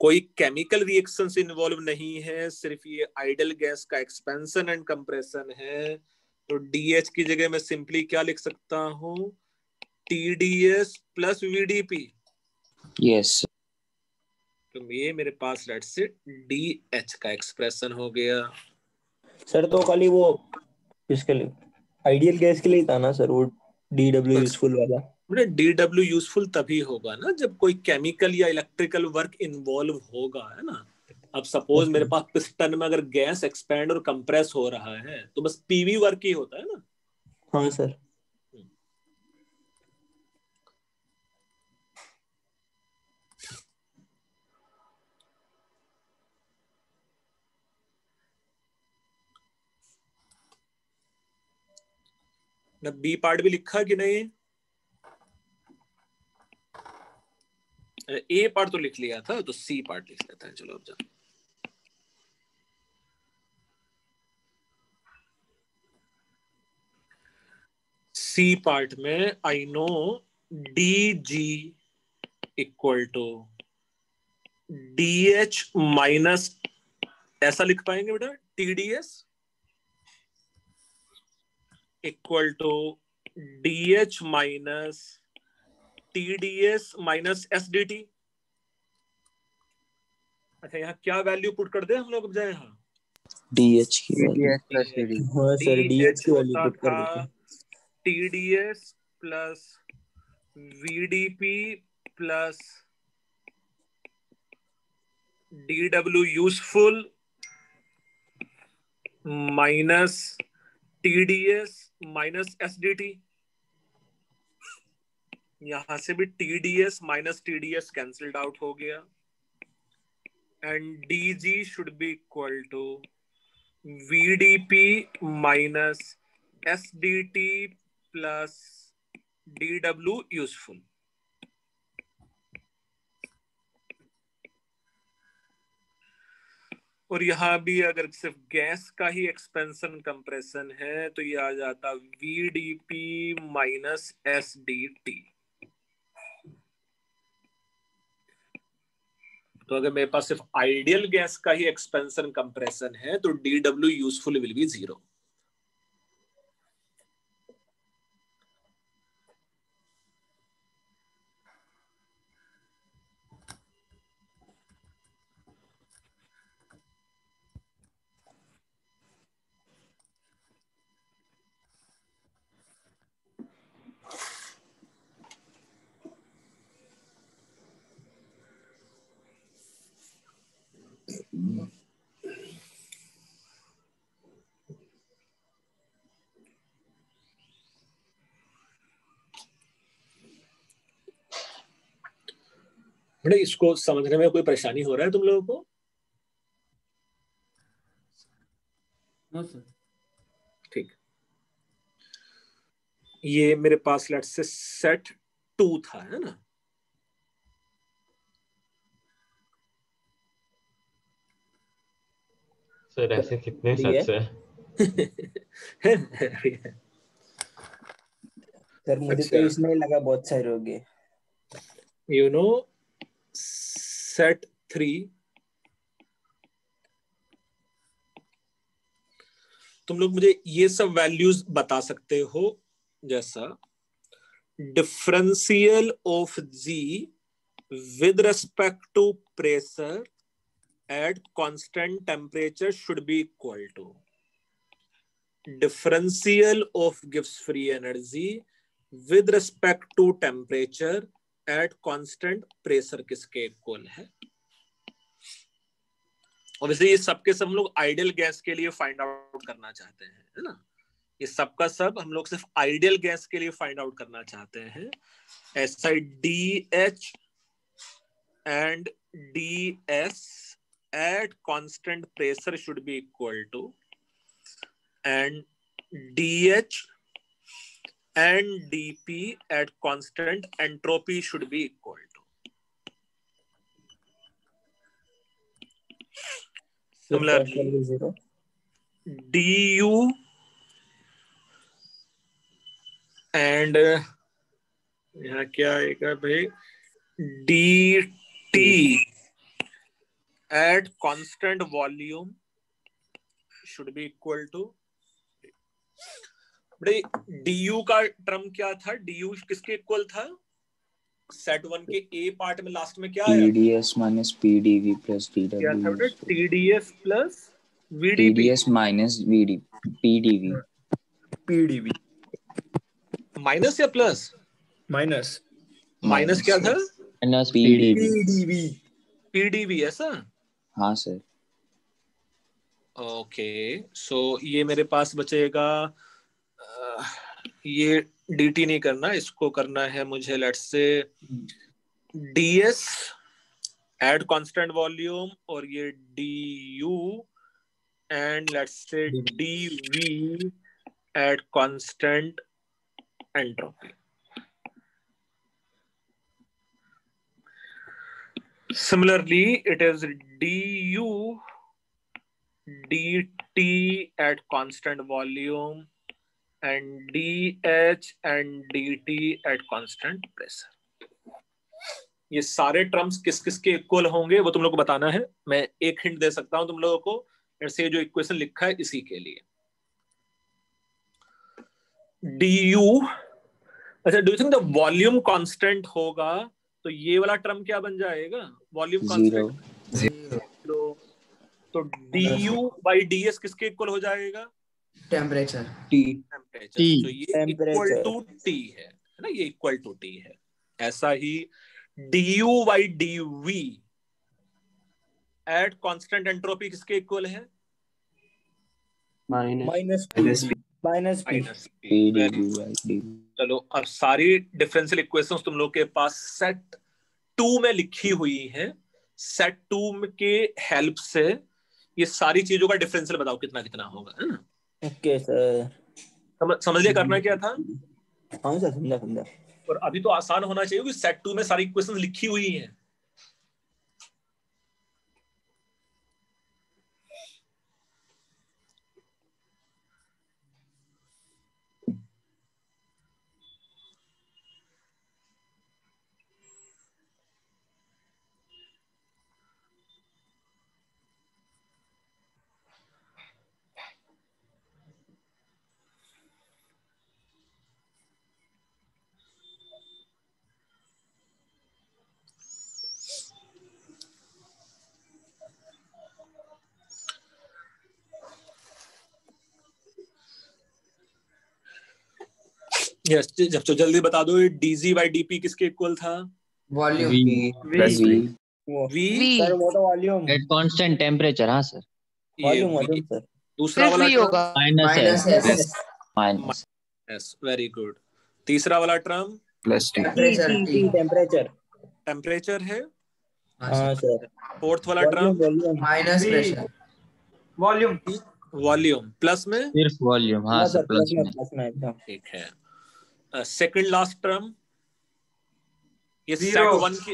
कोई केमिकल रिएक्शन से इन्वॉल्व नहीं है, सिर्फ ये आइडल गैस का एक्सपेंशन एंड कंप्रेशन है, तो DH की जगह मैं सिंपली क्या लिख सकता हूं, TDS प्लस VDP। यस तो ये मेरे पास लेट से DH का एक्सप्रेशन हो गया। सर तो खाली वो इसके लिए आइडियल गैस के लिए था ना सर वो DW यूजफुल वाला? DW यूजफुल तभी होगा ना जब कोई केमिकल या इलेक्ट्रिकल वर्क इन्वॉल्व होगा, है ना। अब सपोज मेरे पास पिस्टन में अगर गैस एक्सपैंड और कंप्रेस हो रहा है तो बस PV वर्क ही होता है ना। हाँ सर। ना B पार्ट भी लिखा कि नहीं? A पार्ट तो लिख लिया था, तो C पार्ट लिख लेते हैं। चलो अब जाओ, C पार्ट में I know DG equal to DH minus, ऐसा लिख पाएंगे बेटा, TDS equal to DH minus TDS minus SDT। अच्छा, यहाँ क्या वैल्यू पुट कर दे हम लोग, अब जाए यहाँ DH की वैल्यू। TDS plus TD। हाँ सर DH की वैल्यू होता पुट कर था देते हैं। TDS plus VDP plus dw useful minus TDS minus SDT, यहां से भी TDS minus TDS cancelled out हो गया, and DG should be equal to VDP minus SDT plus DW useful. और यहाँ भी अगर सिर्फ गैस का ही एक्सपेंशन कंप्रेशन है तो ये आ जाता VDP माइनस SDT। तो अगर मेरे पास सिर्फ आइडियल गैस का ही एक्सपेंशन कंप्रेशन है तो DW यूजफुल विल बी 0। बड़े इसको समझने में कोई परेशानी हो रहा है तुम लोगों को? No sir. ठीक, ये मेरे पास लेट्स से सेट 2 था, है ना? सर ऐसे कितने सेट्स हैं? सर मुझे तो इसमें लगा बहुत सारे हो गए। यू नो सेट 3 तुम लोग मुझे ये सब वैल्यूज बता सकते हो, जैसा differential of G with respect to pressure at constant temperature should be equal to differential of Gibbs free energy with respect to temperature at constant pressure किसके इक्वल है? ऑब्वियसली ये सब के सब हम लोग आइडियल गैस के लिए फाइंड आउट करना चाहते हैं, है ना? ये सब का सब हम लोग सिर्फ आइडियल गैस के लिए फाइंड आउट करना चाहते हैं। ऐसा DH and DS at constant pressure should be equal to, and DH and DP at constant entropy should be equal to. Similarly, DU and यहाँ क्या आएगा भाई, DT at constant volume should be equal to, भाई DU का term क्या था? DU किसके equal था? सेट 1 के A पार्ट में लास्ट में क्या आया? TDS minus PDV plus DW। क्या था बेटा? TDS plus VDP। TDS minus PDV। PDV minus या प्लस? माइनस। माइनस क्या था? Minus PDV। PDV ऐसा? हाँ सर। ओके, सो ये मेरे पास बचेगा, ये DT नहीं करना, इसको करना है मुझे let's say DS at constant volume, और ये DU and let's say DV at constant entropy. Similarly, it is DU DT at constant volume and DH and DT at constant pressure। ये सारे टर्म्स किस किस के इक्वल होंगे वो तुम लोग को बताना है। मैं एक हिंट दे सकता हूं तुम लोगों को, जैसे जो इक्वेशन लिखा है इसी के लिए। DU, अच्छा, do you think the volume constant होगा तो ये वाला टर्म क्या बन जाएगा? Volume constant. तो DU by DS किसके इक्वल हो जाएगा? टेम्परेचर। टेम्परेचर। तो ये इक्वल टू T है ना? ये इक्वल टू T है। ऐसा ही DU by DV at constant entropy किसके इक्वल है? Minus P. चलो अब सारी डिफरेंशियल इक्वेशंस तुम लोग के पास सेट 2 में लिखी हुई हैं। सेट 2 के हेल्प से ये सारी चीजों का डिफरेंशियल बताओ कितना कितना होगा, है ना? ओके सर, समझ लिया करना क्या था? हाँ सर, समझा। और अभी तो आसान होना चाहिए कि सेट 2 में सारी इक्वेशंस लिखी हुई हैं। यस, जब तो जल्दी बता दो, dg by dp किसके इक्वल था? वॉल्यूम v सर वो तो वॉल्यूम एट कांस्टेंट टेम्परेचर। हाँ सर, वॉल्यूम सर। दूसरा सिर्फ वाला V टर्म होगा। Minus S minus yes, very good. तीसरा वाला term plus T temperature T temperature है। हाँ सर। फोर्थ वाला term minus pressure volume plus में सिर्फ वॉल्यूम। हाँ सर, प्लस में। में एकदम। ठीक है। सेकंड लास्ट टर्म ये सेट 1 की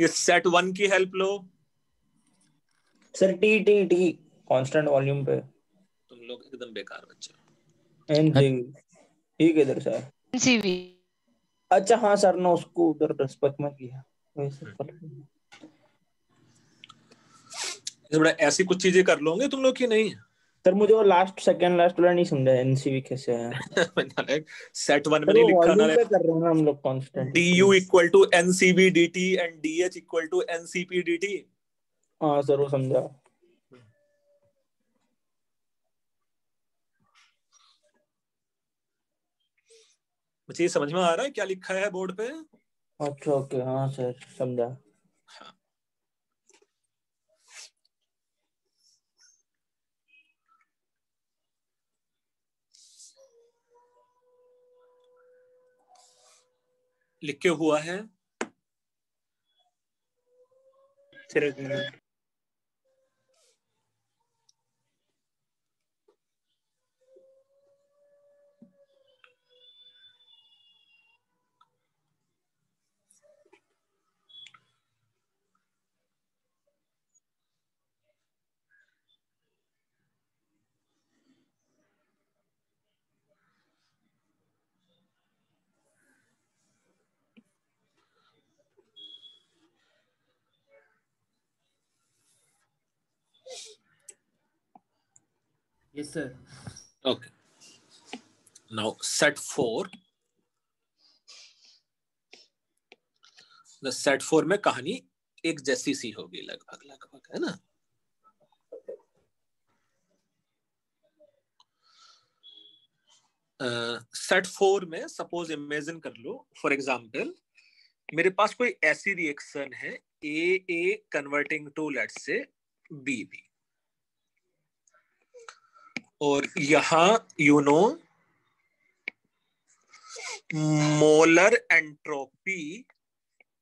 ये सेट 1 की हेल्प लो। सर टी कांस्टेंट वॉल्यूम पे। तुम लोग एकदम बेकार बच्चे हो। एनसीवी ठीक है इधर सर। NCV। अच्छा हाँ सर, ने उसको उधर रिस्पेक्ट में किया वैसे। बड़ा ऐसी कुछ चीजें कर लोगे तुम लोग की नहीं? सर मुझे वो सेकंड लास्ट वाला नहीं समझा, एनसीवी कैसे है। सेट 1 में सर नहीं वो लिखा ना, वॉल्यूम पे कर रहे हैं हम लोग constant. du equal to ncv dt and dh equal to ncp dt। हाँ सर वो समझा। मुझे ये समझ में आ रहा है क्या लिखा है बोर्ड पे? अच्छा ओके, हाँ सर समझा। हाँ। लिख के हुआ है सिर्फ Yes, sir. Okay. Now set 4. The set 4 में कहानी एक जैसी सी होगी लगभग, है ना? सेट 4 में सपोज इमेजिन कर लो, फॉर एग्जांपल मेरे पास कोई ऐसी रिएक्शन है A converting to let's say B, और यहां मोलर एंट्रोपी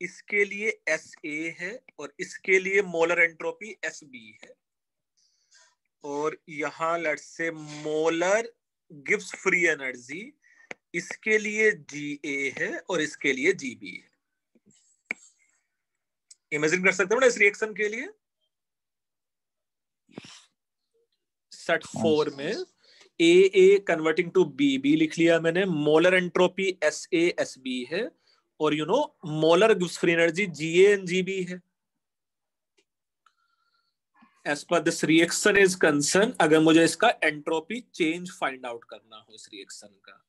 इसके लिए SA है और इसके लिए मोलर एंट्रोपी SB है, और यहां लेट्स से मोलर गिव्स फ्री एनर्जी इसके लिए GA है और इसके लिए GB है। इमेजिन कर सकते हो ना इस रिएक्शन के लिए? सेट 4 में AA कन्वर्टिंग टू BB लिख लिया मैंने, मोलर एंट्रोपी SA SB है, और मोलर गिव्स free energy GA and GB है। As per this reaction is concern, अगर मुझे इसका एंट्रोपी चेंज फाइंड आउट करना हो इस रिएक्शन का,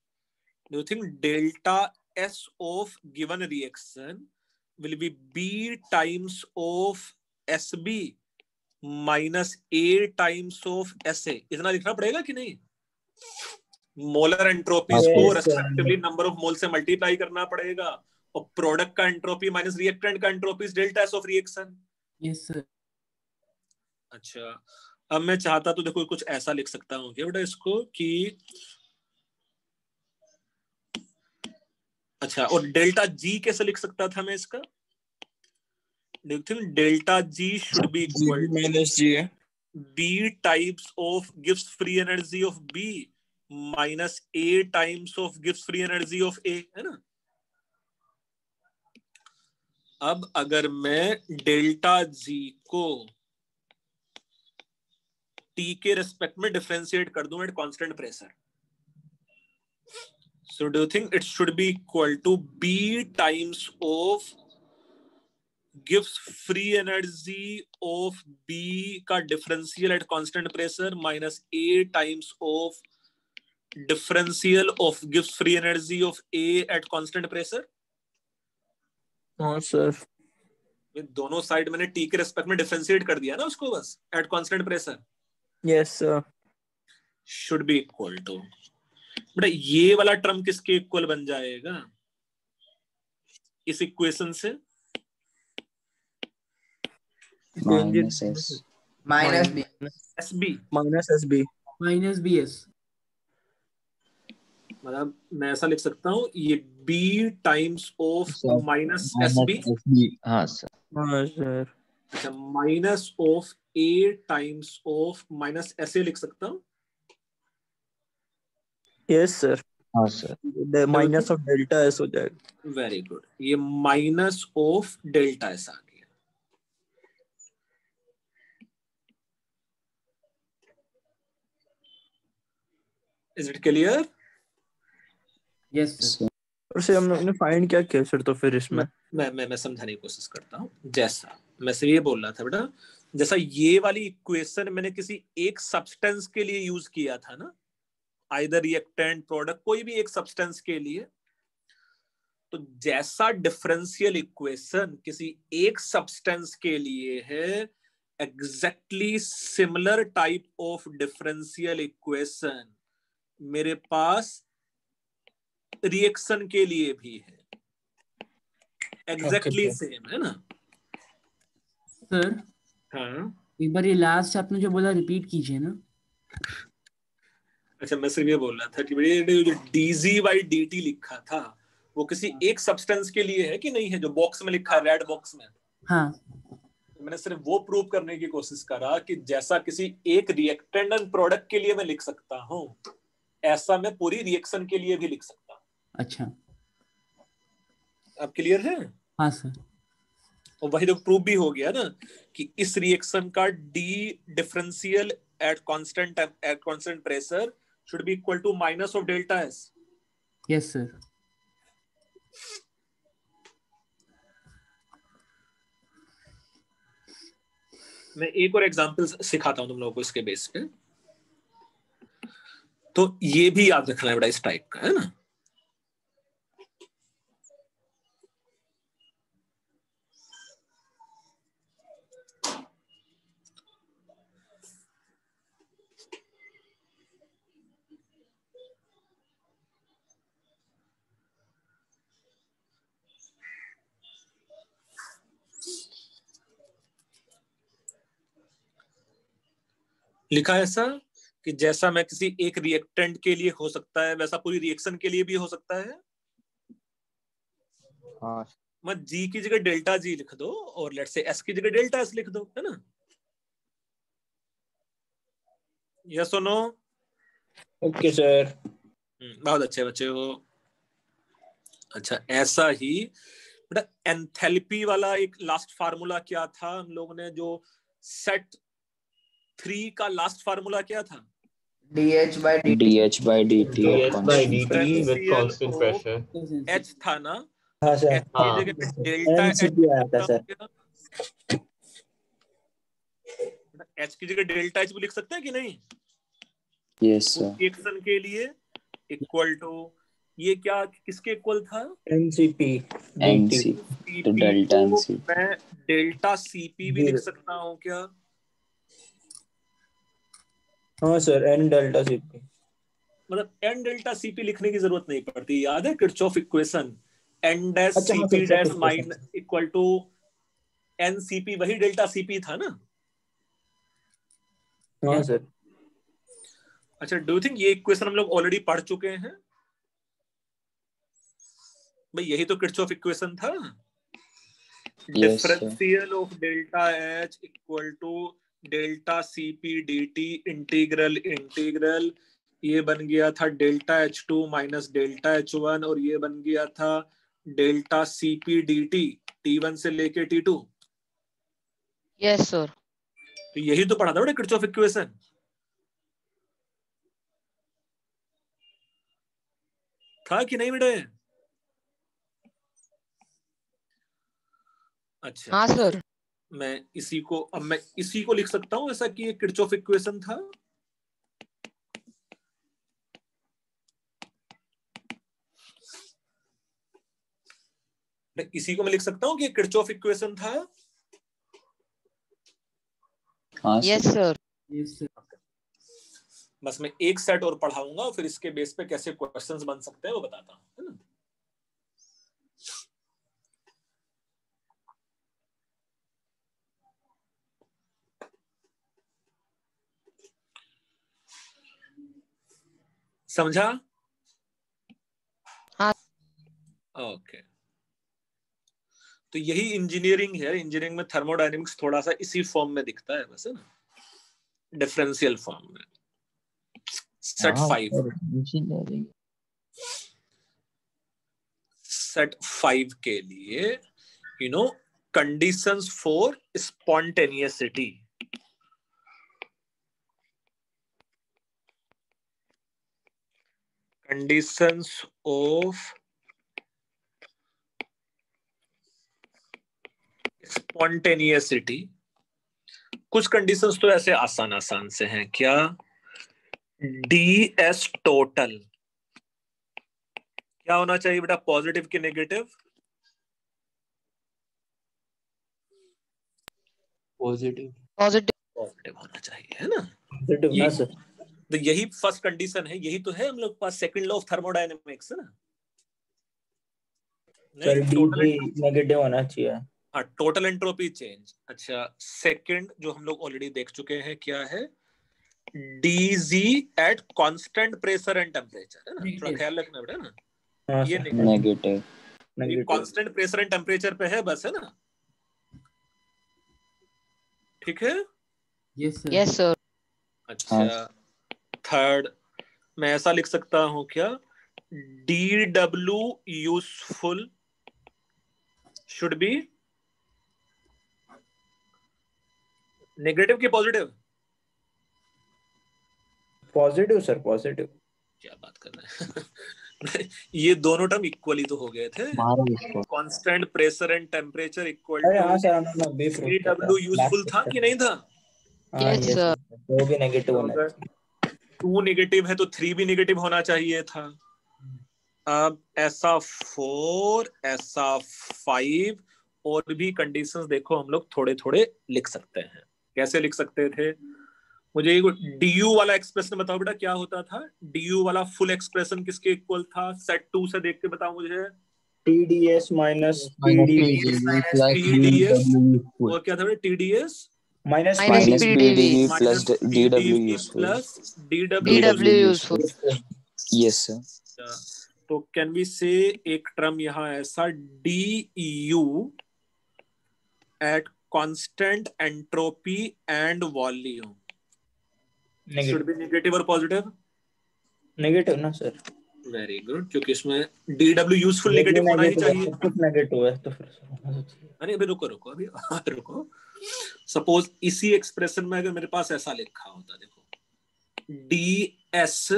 do you think delta S of given reaction will be B times of SB minus A times of SA? इतना लिखना पड़ेगा कि नहीं? मोलर एंट्रोपीज को रेस्पेक्टिवली नंबर ऑफ मोल से मल्टीप्लाई करना पड़ेगा, और प्रोडक्ट का एंट्रोपी माइनस रिएक्टेंट का entropy delta S of reaction. Yes sir. अच्छा, अब मैं चाहता तो देखो कुछ ऐसा लिख सकता हूँ क्या बेटा इसको कि अच्छा, और डेल्टा जी कैसे लिख सकता था मैं इसका? Do you think delta G should be equal minus G है B types of gives free energy of B minus A times of gives free energy of A, है ना? अब अगर मैं डेल्टा G को T के रेस्पेक्ट में differentiate कर दूं eight constant pressure, so do you think it should be equal to B times of gives free energy of B का differential at constant pressure minus A times of differential of gives free energy of A at constant pressure? हाँ sir दोनों side मैंने T के respect में differentiate कर दिया ना उसको बस at constant pressure. Yes sir Should be equal to, बेटा ये वाला टर्म किसके इक्वल बन जाएगा इस इक्वेशन से? Minus S minus B SB, minus S B minus B S. मतलब मैं ऐसा लिख सकता हूँ ये B times of minus minus SB, SB, हाँ सर। हाँ सर अच्छा minus of A times of minus SA लिख सकता हूँ। यस सर हाँ sir. Minus of delta S हो जाएगा वेरी गुड, ये माइनस ऑफ डेल्टा एस आ गया। Is it clear? Yes sir. और सर हम लोग ने फाइंड क्या किया सर तो फिर इसमें मैं समझाने की कोशिश करता हूँ। जैसा मैं से ये बोल रहा था बेटा, जैसा ये वाली इक्वेशन मैंने किसी एक सब्सटेंस के लिए यूज किया था ना, आइदर रिएक्टेंट प्रोडक्ट कोई भी एक सब्सटेंस के लिए, तो जैसा डिफरेंशियल इक्वेशन किसी एक सब्सटेंस के लिए है, exactly similar type of differential equation मेरे पास रिएक्शन के लिए भी है, एग्जैक्टली सेम, है ना? सर हाँ एक बार ये लास्ट आपने जो बोला रिपीट कीजिए ना। अच्छा, मैं सिर्फ ये बोल रहा था कि ये जो dg/dt लिखा था वो किसी एक सब्सटेंस के लिए है कि नहीं है, जो बॉक्स में लिखा है रेड बॉक्स में। हाँ मैंने सिर्फ वो प्रूव करने की कोशिश करा कि जैसा किसी एक रिएक्टेंट एंड प्रोडक्ट के लिए मैं लिख सकता हूँ, ऐसा मैं पूरी रिएक्शन के लिए भी लिख सकता हूँ। अच्छा। अब क्लियर है? हाँ सर। और वही तो प्रूव भी हो गया ना कि इस रिएक्शन का D differential at constant pressure should be equal to minus of delta S. Yes sir. मैं एक और एग्जांपल सिखाता हूं तुम लोगों को इसके बेस पे, तो ये भी याद रखना है बेटा इस टाइप का, है ना? लिखा है ऐसा कि जैसा मैं किसी एक रिएक्टेंट के लिए हो सकता है वैसा पूरी रिएक्शन के लिए भी हो सकता है। हाँ मत जी की जगह डेल्टा जी लिख दो और लेट से एस की जगह डेल्टा एस लिख दो, है ना? यस और नो? ओके सर बहुत अच्छे बच्चे हो। अच्छा, ऐसा ही बेटा एंथैल्पी वाला एक लास्ट फार्मूला क्या था हम लोगों ने, जो सेट 3 का लास्ट फार्मूला क्या था? dh/dt dh/dt dh/dt with constant Differential pressure. of H था ना, हाँ सर H की जगह डेल्टा एनसीपी आया था सर H की जगह डेल्टा H भी लिख सकते हैं कि नहीं? yes sir रिएक्शन के लिए इक्वल टू ये क्या किसके इक्वल था? एनसीपी nc तो डेल्टा nc मैं डेल्टा सीपी भी लिख सकता हूँ क्या? हाँ सर एन डेल्टा सीपी मतलब एन डेल्टा सीपी लिखने की जरूरत नहीं पड़ती, याद है किरचॉफ इक्वेशन एन डैश अच्छा, हाँ, CP Kirchhoff dash equation। Mine equal to NCP वही डेल्टा सीपी था ना? हाँ सर। अच्छा, डू यू थिंक ये इक्वेशन हम लोग ऑलरेडी पढ़ चुके हैं? भाई यही तो किर्चॉफ इक्वेशन था। Differential of delta H equal to delta CP D integral integral, ये बन गया था delta H2 minus delta H1, और ये बन गया था डेल्टा सीपी dt T1 से लेके T2। Yes sir. तो यही तो पढ़ा था बेटा किर्चॉफ इक्वेशन। था कि नहीं बेटे? अच्छा हाँ सर। मैं इसी को लिख सकता हूं ऐसा कि ये किर्चॉफ इक्वेशन था। इसी को मैं लिख सकता हूं कि ये किर्चॉफ इक्वेशन था। Yes sir. बस मैं एक सेट और पढ़ाऊंगा, फिर इसके बेस पे कैसे क्वेश्चंस बन सकते हैं वो बताता हूं, है ना? समझा? हाँ। ओके, तो यही इंजीनियरिंग है। इंजीनियरिंग में थर्मोडायनेमिक्स थोड़ा सा इसी फॉर्म में दिखता है बस, है ना, डिफरेंशियल फॉर्म में। सेट 5 सेट 5 के लिए conditions for spontaneity. Conditions of spontaneity. कुछ कंडीशंस तो ऐसे आसान से हैं। क्या? ds टोटल क्या होना चाहिए बेटा, पॉजिटिव कि नेगेटिव? पॉजिटिव। पॉजिटिव होना चाहिए, है ना? पॉजिटिव ना सर? तो यही फर्स्ट कंडीशन है, यही तो है हम लोग के पास सेकंड लॉ ऑफ थर्मोडायनेमिक्स, है ना? सर डी भी नेगेटिव होना चाहिए। हाँ, टोटल एंट्रोपी चेंज। अच्छा, सेकंड जो हम लोग ऑलरेडी देख चुके हैं क्या है? dz eight constant pressure and temperature, है ना? थोड़ा ख्याल रखना बेटा ना। हाँ ये सर। नेगेटिव। ये कांस्टेंट प्रेशर एंड टेम्परेचर पे है बस, है ना? ठीक है? Yes sir. Yes sir. अच्छा, थर्ड मैं ऐसा लिख सकता हूं क्या? dw useful should be negative कि पॉजिटिव? Positive sir, positive. क्या बात कर रहे हैं? ये दोनों टर्म इक्वली तो हो गए थे। Constant pressure and temperature equal अरे टू हाँ सर, हमने बी प्रूफ किया था। dw यूजफुल था कि नहीं था? हाँ Yes, यस sir. सर, वो भी नेगेटिव होना अगर चाहिए। 2 नेगेटिव है तो 3 भी नेगेटिव होना चाहिए था। अब ऐसा 4, ऐसा 5 और भी कंडीशंस देखो हम लोग थोड़े थोड़े लिख सकते हैं। कैसे लिख सकते थे? मुझे du वाला एक्सप्रेशन बताओ बेटा, क्या होता था? du वाला फुल एक्सप्रेशन किसके इक्वल था? सेट 2 से देख के बताओ मुझे। TDS माइनस TDS और क्या था बेटा? TDS minus PdV plus DW useful. Plus DW useful. Yes sir. तो कैन वी से एक टर्म यहां ऐसा du at constant entropy and volume should be negative और पॉजिटिव? नेगेटिव ना सर? वेरी गुड, क्योंकि इसमें dw यूजफुल नेगेटिव होना ही चाहिए। कुछ नेगेटिव है तो फिर अरे अभी रुको अभी रुको। सपोज इसी एक्सप्रेशन में अगर मेरे पास ऐसा लिखा होता, देखो ds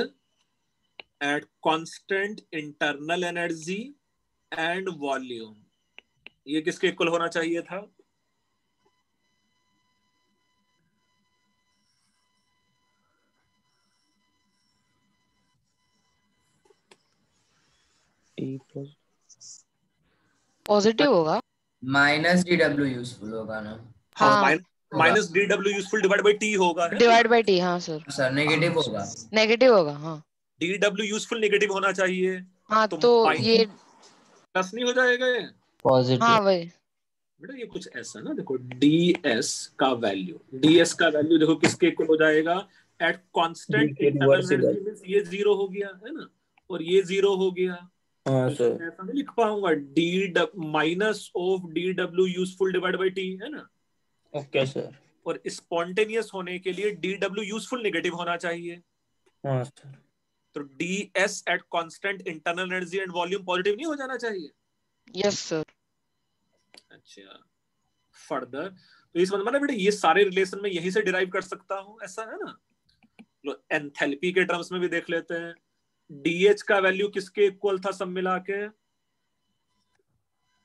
at constant internal energy and volume, ये किसके इक्वल होना चाहिए था? पॉजिटिव होगा। माइनस dw यूजफुल होगा ना? हाँ, minus dw useful divide by t होगा, डिवाइड बाय टी। हाँ सर। सर नेगेटिव होगा। नेगेटिव होगा। हाँ, dw यूजफुल नेगेटिव होना चाहिए। हाँ तो ये प्लस नहीं हो जाएगा ये? हाँ वही बेटा ये कुछ ऐसा ना, देखो ds का वैल्यू देखो किसके इक्वल हो जाएगा, at constant internal energy means ये 0 हो गया है ना, और ये 0 हो गया। हाँ तो सर। इसमें ऐसा नहीं लिख पाऊंगा d minus of dw useful divide by t, है ना। Okay sir. और स्पॉन्टेनियस होने के लिए dw यूजफुल नेगेटिव होना चाहिए। हाँ सर। तो ds at constant internal energy and volume positive नहीं हो जाना चाहिए। Yes sir. अच्छा, फर्दर तो इस मतलब बेटा ये सारे रिलेशन में यही से डिराइव कर सकता हूं, ऐसा है ना। लो एंथैल्पी के टर्म्स में भी देख लेते हैं, डीएच का वैल्यू किसके इक्वल था सब मिला के,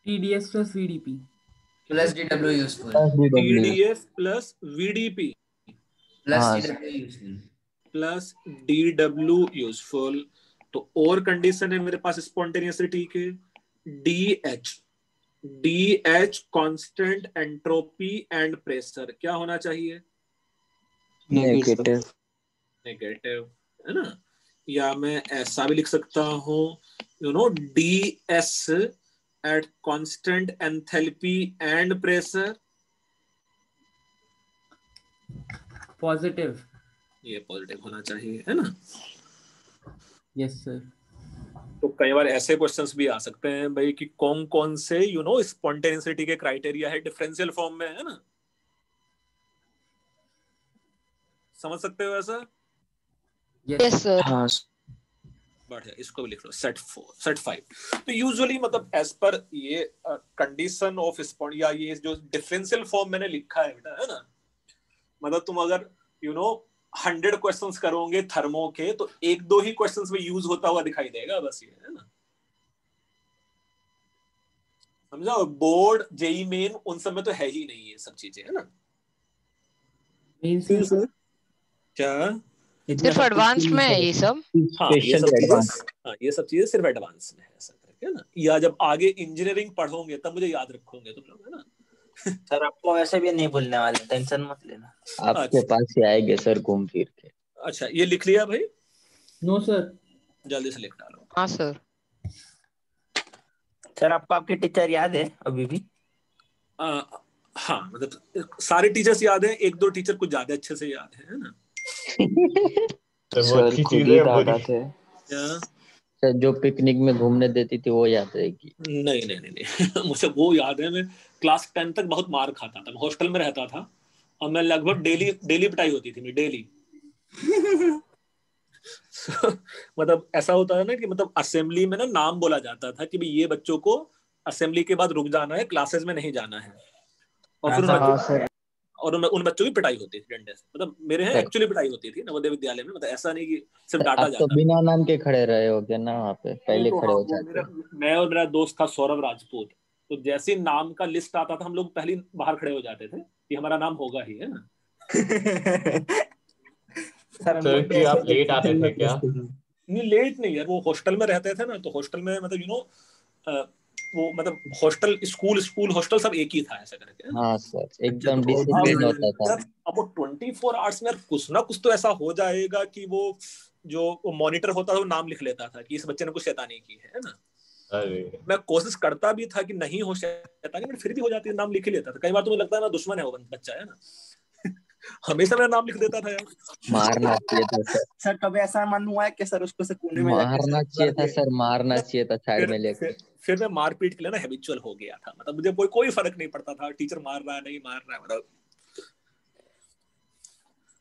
TDS plus VDP plus DW useful TDS plus VDP plus हाँ DW useful plus DW useful. तो और कंडीशन है मेरे पास स्पॉन्टेनियसली के, DH constant entropy and pressure क्या होना चाहिए, नेगेटिव। नेगेटिव, है ना। या मैं ऐसा भी लिख सकता हूं, you know DS at constant enthalpy and pressure, positive. ये पॉजिटिव होना चाहिए, है ना। Yes sir. तो कई बार ऐसे क्वेश्चंस भी आ सकते हैं भाई कि कौन कौन से यू नो स्पॉन्टेनियसिटी के क्राइटेरिया है डिफरेंशियल फॉर्म में, है ना। समझ सकते हो ऐसा। Yes sir. हाँ बढ़िया, इसको भी लिख लो, सेट 5। तो यूजुअली मतलब एज पर ये कंडीशन ऑफ स्पॉन्ट या ये जो डिफरेंशियल फॉर्म मैंने लिखा है बेटा, है ना, मतलब तुम अगर यू नो 100 क्वेश्चंस करोगे थर्मो के तो एक दो ही क्वेश्चंस में यूज होता हुआ दिखाई देगा, बस ये है ना। समझा, बोर्ड जेई मेन उन सब में तो है ही नहीं ये सब चीजें, है ना। मेंस में सर क्या सिर्फ एडवांस में है ये सब। हाँ, ये स्पेशल सब एडवांस। चीजें, हाँ ये सब चीजें सिर्फ एडवांस में है ऐसा करके, है ना। या जब आगे इंजीनियरिंग पढ़ोगे तब मुझे याद रखोगे तुम लोग, है ना। सर आपको वैसे भी नहीं भूलने वाले, टेंशन मत लेना। आपके अच्छा पास ही आएंगे सर घूम फिर के। अच्छा, ये लिख लिया भाई, नो सर। जल्दी से लिख डालो। हाँ सर। सर आपको आपके टीचर याद है अभी भी? हाँ मतलब सारे टीचर्स याद हैं, एक दो टीचर कुछ ज्यादा अच्छे से याद है ना। तो वो सर अच्छी खुद चीज ही है दादा बुरी? थे। क्या? सर जो पिकनिक में घूमने देती थी वो याद रहेगी। नहीं नहीं नहीं नहीं मुझे वो याद है, मैं क्लास 10 तक बहुत मार खाता था, मैं हॉस्टल में रहता था और मैं लगभग डेली डेली पिटाई होती थी, मैं डेली। मतलब ऐसा होता है ना कि मतलब असेंबली में ना नाम बोला जाता था कि भाई ये बच्चों को असेंबली के बाद रुक जाना है, क्लासेस में नहीं जाना है, और फिर उन बच्चों की पिटाई होती थी डंडे से। मतलब मेरे यहाँ सर एक्चुअली पिटाई होती थी नवोदय विद्यालय में, मतलब ऐसा नहीं कि सिर्फ डांटा आप तो जाता। बिना नाम के खड़े रहे होगे ना वहाँ पे, वो पहले तो खड़े हाँ, हो वो जाते मेरा, हैं। मैं और मेरा दोस्त था सौरभ राजपूत, तो जैसे ही नाम का लिस्ट आता था हम लोग पहले ही बाहर खड़े हो जाते थे कि हमारा नाम होगा ही, है ना। सर हम सर लोग भी कि ऐसे आप लेट आते थे क्या? नहीं लेट नहीं यार, वो हॉस्टल में रहते थे ना, तो हॉस्टल में मतलब यू नो वो मतलब हॉस्टल स्कूल हॉस्टल सब एक ही था ऐसा करके, है ना। हाँ सर अच्छा, एकदम तो डिसिप्लिन होता था। यार अब वो 24 आवर्स में कुछ ना कुछ तो ऐसा हो जाएगा कि वो जो मॉनिटर होता था वो नाम लिख लेता था कि इस बच्चे ने कुछ शैतानी की है ना। अरे मैं कोशिश करता भी था कि नहीं हो शैतानी, बट फिर भी हो जाती है, नाम लिख ही लेता था। कई बार तो मुझे लगता है ना दुश्मन है वो बच्चा, है ना। हमेशा मेरा नाम लिख देता था यार। मारना चाहिए था सर, सर कभी ऐसा मन हुआ है कि सर उसको से कोने में जाके मारना चाहिए था सर, मारना चाहिए था साइड में लेकर। फिर मैं मारपीट के लिए ना हैबिचुअल हो गया था, मतलब मुझे कोई फर्क नहीं पड़ता था टीचर मार रहा है नहीं मार रहा है, मतलब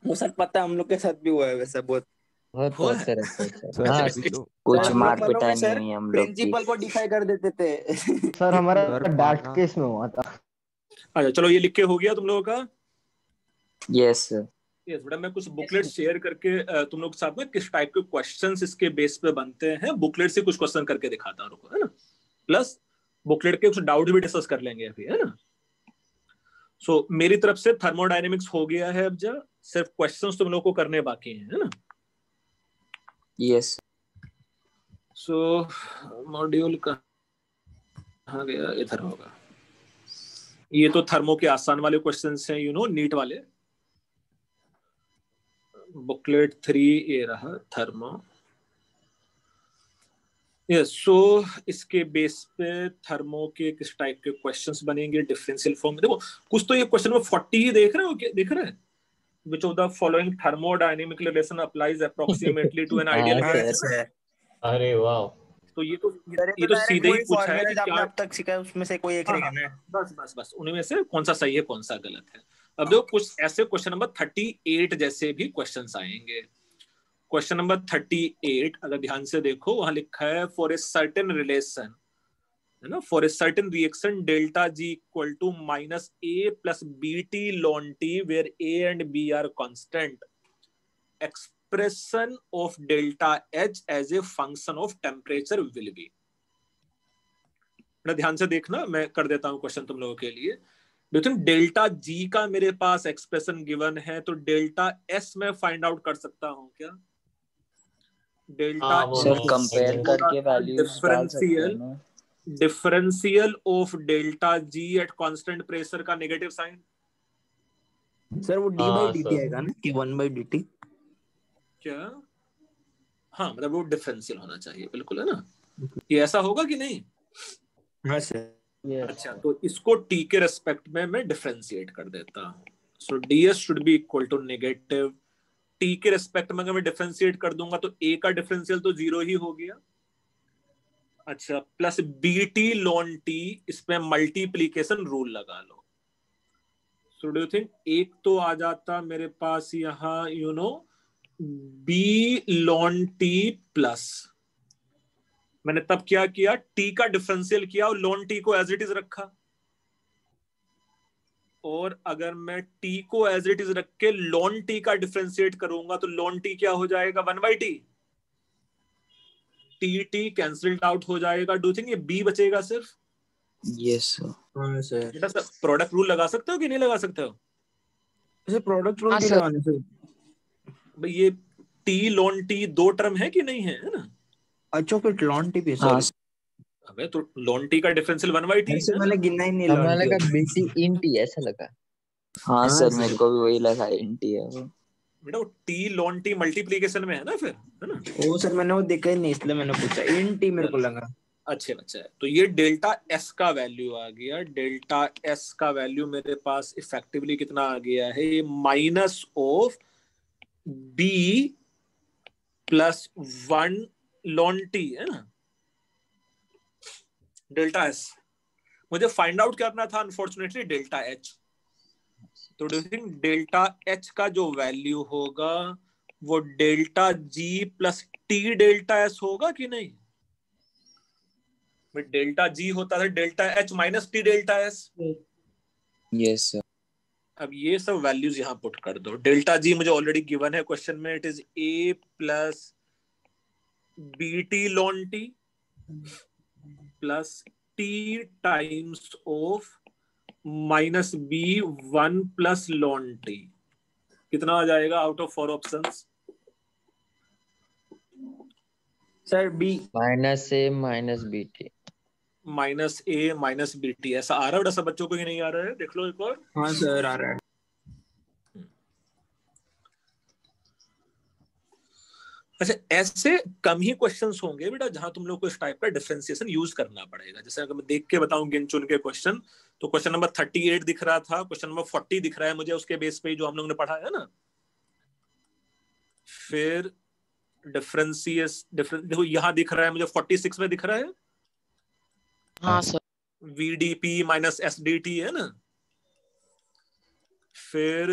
वो सर पता है हम लोग के साथ भी हुआ है वैसा बहुत। बहुत हुआ बहुत है। सर ऐसे सर। सर हाँ अभी तो कुछ हम लोग मार मालूम है पिटाई नहीं सर, हुई हम लोग की। प्रिंसिपल को डिफाई कर देते थे। सर हमारा डांट केस में हुआ था। अच्छा चलो ये लिख के हो गया तुम लोगों का। Yes sir. यस बेटा, मैं कुछ बुकलेट शेयर करके तुम लोग के साथ में किस टाइप के क्वेश्चंस इसके बेस पे बनते हैं बुकलेट से कुछ क्वेश्चन करके दिखाता हूँ, है ना। प्लस बुकलेट के कुछ डाउट भी डिस्कस कर लेंगे अभी, है ना। सो मेरी तरफ से थर्मोडायनेमिक्स हो गया है, अब जा सिर्फ क्वेश्चंस तुम लोग को करने बाकी हैं, है ना। यस सो मॉड्यूल कहाँ गया, इधर होगा। ये तो थर्मो के आसान वाले क्वेश्चंस हैं, यू नो नीट वाले। बुकलेट 3 ये रहा थर्मो। यस सो इसके बेस पे थर्मो के किस टाइप के क्वेश्चंस बनेंगे डिफरेंशियल फॉर्म में। देखो कुछ तो ये क्वेश्चन नंबर 40 ही देख रहे हो, क्या दिख रहा है? Which of the following thermodynamic relation applies approximately to an ideal equation? अरे वाह, तो ये तो सीधे ही पूछा है कि क्या अब तक सीखा है उसमें से कोई एक रहेगा ना। बस उन्हीं में से कौन सा सही है कौन सा गलत है। अब देखो कुछ ऐसे क्वेश्चन नंबर 38 जैसे भी क्वेश्चंस आएंगे। क्वेश्चन नंबर 38 अगर ध्यान से देखो वहां लिखा है फॉर ए सर्टेन रिलेशन, है ना, for a certain reaction delta G equal to minus A plus B T ln T where A and B are constant, expression of delta H as a function of temperature will be. ध्यान से देखना, मैं कर देता हूं question तुम लोगों के लिए। डेल्टा जी का मेरे पास एक्सप्रेशन गिवन है, तो डेल्टा एस में फाइंड आउट कर सकता हूं क्या? डेल्टा सर कंपेयर करके वैल्यूज डाल सकते हैं ना। Differential of delta G eight constant pressure का नेगेटिव साइन। सर वो डी बाई डी टी आएगा ना कि 1/dt? क्या? हाँ मतलब वो डिफरेंशियल होना चाहिए, बिल्कुल, है ना। ये ऐसा होगा कि नहीं? हाँ सर। अच्छा तो इसको टी के रेस्पेक्ट में मैं डिफरेंशिएट कर देता हूँ। So ds should be equal to negative, T के रेस्पेक्ट में अगर मैं डिफरेंशिएट कर दूंगा तो a का डिफरेंशियल तो 0 ही हो गया। अच्छा plus B T ln T, इसमें मल्टीप्लीकेशन रूल लगा लो। सो डू यू थिंक एक तो आ जाता मेरे पास यहाँ you know B ln T plus, मैंने तब क्या किया, टी का डिफरेंशियल किया और लॉन टी को एज इट इज रखा। और अगर मैं टी को एज इट इज रख के लॉन टी का डिफरेंशिएट करूंगा तो लॉन टी क्या हो जाएगा? 1/t। T T cancelled out हो जाएगा। डू थिंक ये बी बचेगा सिर्फ? Yes sir. बेटा सर प्रोडक्ट रूल लगा सकते हो कि नहीं लगा सकते हो? सर प्रोडक्ट रूल भी लगाने से भाई ये टी लॉन टी दो टर्म है कि नहीं है ना? अच्छा फिर लॉन टी भी सर। अबे तो लॉन टी का डिफरेंशियल 1/t है। मैंने गिना ही नहीं हमें लॉन लगा बीटी इन टी ऐसा लगा। हाँ सर मेरे को भी वही लगा, इंटी है वो। बेटा वो टी लॉन टी मल्टीप्लिकेशन में है ना फिर, है ना? ओ सर मैंने वो देखा ही नहीं इसलिए मैंने पूछा, इन टी मेरे को लगा। अच्छे बच्चा है। तो ये डेल्टा एस का वैल्यू आ गया। डेल्टा एस का वैल्यू मेरे पास इफेक्टिवली कितना आ गया है? ये minus of B plus 1 ln T, है ना, डेल्टा एस। मुझे फाइंड आउट करना था अनफॉर्चुनेटली डेल्टा एच। तो do you think delta H का जो वैल्यू होगा वो delta G plus T delta S होगा कि नहीं? डेल्टा जी होता है delta H minus T delta S. Yes sir. अब ये सब वैल्यूज यहां पुट कर दो। डेल्टा जी मुझे ऑलरेडी गिवन है क्वेश्चन में, it is A plus B T ln T plus T times of minus B 1 plus ln T. कितना आ जाएगा out of 4 options? Sir B minus A minus B T. Minus A minus B T. ऐसा आ रहा है बेटा सब बच्चों को ही नहीं आ रहा है? देख लो एक और। हाँ सर आ रहा है। अच्छा ऐसे कम ही क्वेश्चंस होंगे बेटा जहां तुम लोग को इस टाइप का डिफरेंशिएशन यूज करना पड़ेगा। जैसे अगर मैं देख के बताऊं गिन चुन के क्वेश्चन, तो क्वेश्चन नंबर 38 दिख रहा था, क्वेश्चन नंबर 40 दिख रहा है मुझे उसके बेस पे जो हम लोग ने पढ़ा है ना। फिर डिफरेंस देखो यहाँ दिख रहा है मुझे 46 में दिख रहा है। हाँ सर। VDP माइनस SDT, है ना। फिर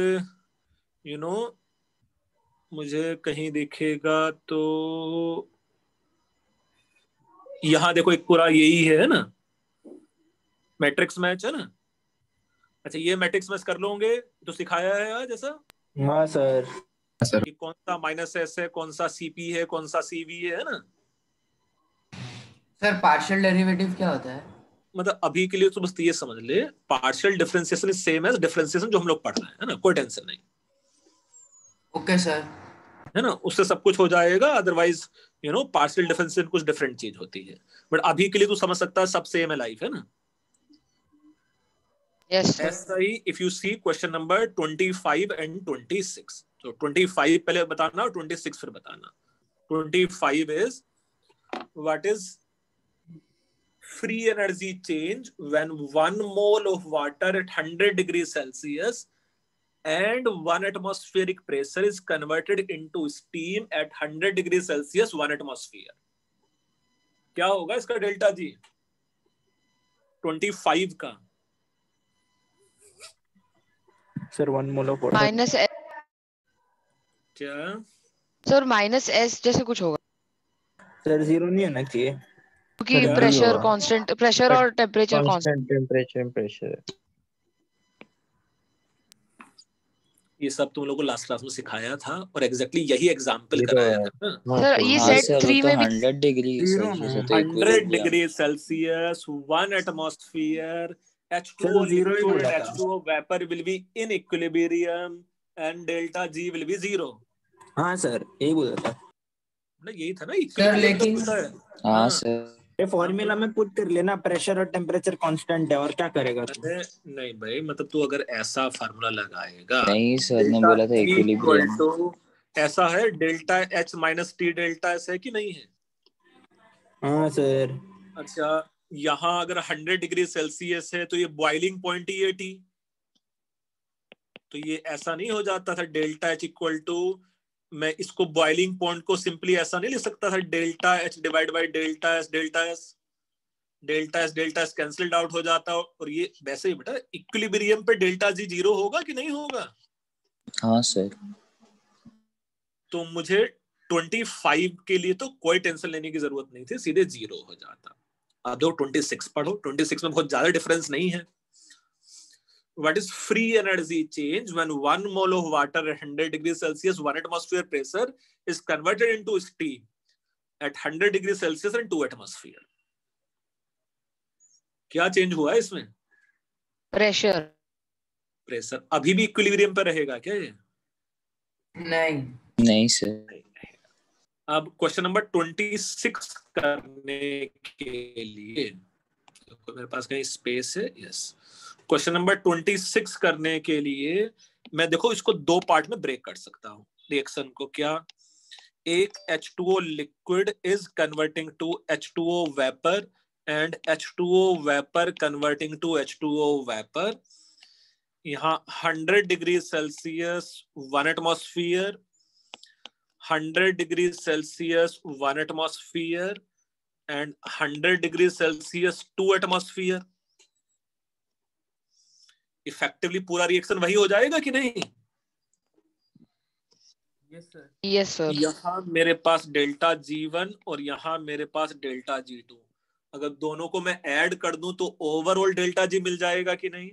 यू नो मुझे कहीं दिखेगा तो यहां देखो एक पूरा यही है ना, मैट्रिक्स मैच, है ना। अच्छा ये मैट्रिक्स मैच कर लोगे तो सिखाया है आज ऐसा? हाँ सर। कि कौन सा माइनस एस है, कौन सा CP है, कौन सा CV है ना। सर पार्शियल डेरिवेटिव क्या होता है? मतलब अभी के लिए तो बस ये समझ ले, partial differentiation is same as differentiation जो हम लोग पढ़ रहे हैं, है ना, कोई टेंशन नहीं। Okay sir. है ना, उससे सब कुछ हो जाएगा। Otherwise you know partial differentiation कुछ डिफरेंट चीज होती है, बट अभी के लिए तू समझ सकता है सब सेम है लाइफ, है ना। यस ऐसा ही if you see question number 25 and 26, तो 25 पहले बताना और 26 फिर बताना। 25 is what is free energy change when 1 mole of water at 100 degrees Celsius and 1 atmospheric pressure is converted into steam at 100 degrees Celsius 1 atmosphere? क्या होगा इसका डेल्टा जी 25 का? Sir 1 mole of water minus क्या sir minus S जैसे कुछ होगा sir 0 नहीं होना चाहिए क्योंकि क्या? प्रेशर कांस्टेंट, प्रेशर और temperature constant. Constant temperature pressure. ये सब तुम लोगों को लास्ट क्लास में सिखाया था और एग्जैक्टली यही एग्जांपल ये तो कराया है। था ना। सर ये हाँ सेट सर, वो 3 तो में भी 100 डिग्री सेल्सियस है तो 100 equilibrium. Degree Celsius 1 atmosphere H2O sir, zero ही liquid बोला and था। H2O vapor will be in equilibrium and delta G will be 0। हाँ सर यही बोला था। ना यही था ना equilibrium लेकिन- तो होता है। हाँ सर, ये फॉर्मूला में पुट कर लेना, प्रेशर और टेम्परेचर कांस्टेंट है और क्या करेगा तू? अरे नहीं भाई, मतलब तू अगर ऐसा फार्मूला लगाएगा नहीं सर ने बोला था इक्विलिब्रियम। तो ऐसा है delta H minus T delta S है कि नहीं है? हाँ सर। अच्छा, यहाँ अगर 100 डिग्री सेल्सियस है तो ये बॉइलिंग पॉइंट ही है टी, तो ये ऐसा नहीं हो जाता था डेल्टा H इक्वल टू, मैं इसको बॉइलिंग पॉइंट को सिंपली ऐसा नहीं लिख सकता था delta H divide by delta S, delta S cancelled out हो जाता और ये वैसे ही बेटा इक्विलिब्रियम पे डेल्टा G 0 होगा कि नहीं होगा? हाँ सर। तो मुझे 25 के लिए तो कोई टेंशन लेने की जरूरत नहीं थी, सीधे 0 हो जाता। अब जो 26 पढ़ो, 26 में बहुत ज्यादा डिफरेंस नहीं है। What is free energy change when 1 mole of water at 100 degrees Celsius 1 atmosphere pressure is converted into steam at 100 degrees Celsius and 2 atmosphere? क्या चेंज हुआ है इसमें? प्रेशर अभी भी इक्विलिब्रियम पर रहेगा क्या ये? नहीं सर। अब क्वेश्चन नंबर 26 करने के लिए मेरे पास कहीं स्पेस है? यस। क्वेश्चन नंबर 26 करने के लिए मैं देखो इसको दो पार्ट में ब्रेक कर सकता हूँ रिएक्शन को। क्या? एक H2O liquid is converting to H2O vapour and H2O vapour converting to H2O vapour. यहाँ 100 degree Celsius 1 atmosphere, 100 degree Celsius 1 atmosphere and 100 degree Celsius 2 atmosphere. Effectively पूरा रिएक्शन वही हो जाएगा कि नहीं? Yes sir. यहाँ मेरे पास डेल्टा G1 और यहाँ मेरे पास डेल्टा G2, अगर दोनों को मैं ऐड कर दूं तो ओवरऑल डेल्टा G मिल जाएगा कि नहीं?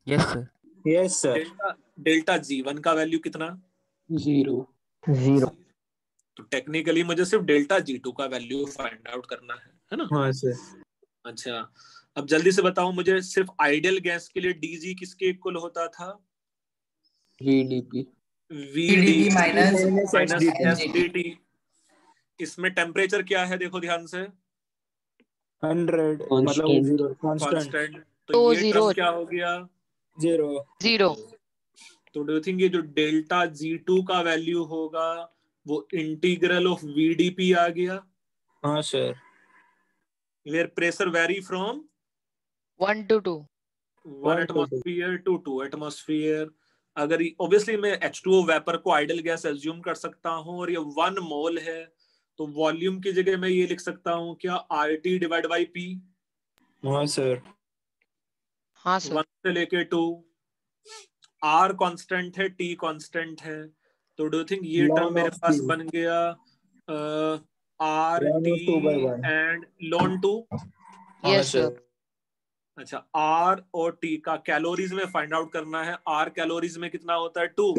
Yes sir. Yes sir. Delta G1 का वैल्यू कितना? 0 तो टेक्निकली मुझे सिर्फ डेल्टा G2 का वैल्यू फाइंड आउट करना है ना? हाँ सर। अच्छा, अब जल्दी से बताओ मुझे, सिर्फ आइडियल गैस के लिए DG किसके इक्वल होता था? VDP VDP minus SDT। इसमें टेम्परेचर क्या है देखो ध्यान से? 100 मतलब 0 कांस्टेंट, तो ये zero टर्म क्या हो गया? 0। तो डू यू थिंक ये जो डेल्टा G2 का वैल्यू होगा वो इंटीग्रल ऑफ VDP आ गया? हाँ sir. Where pressure vary from 1 to 2 1 atmosphere to 2 atmosphere. अगर ऑब्वियसली मैं H2O वेपर को आइडियल गैस एज्यूम कर सकता हूँ और ये 1 मोल है, तो वॉल्यूम की जगह मैं ये लिख सकता हूँ क्या? RT divide by P। हाँ सर। हाँ सर। 1 से लेके 2। R कांस्टेंट है, T कांस्टेंट है, तो डू यू थिंक ये टर्म मेरे पास बन गया RT and ln 2? Yes sir. अच्छा, R और T का कैलोरीज में फाइंड आउट करना है। R कैलोरीज में कितना होता है? 2।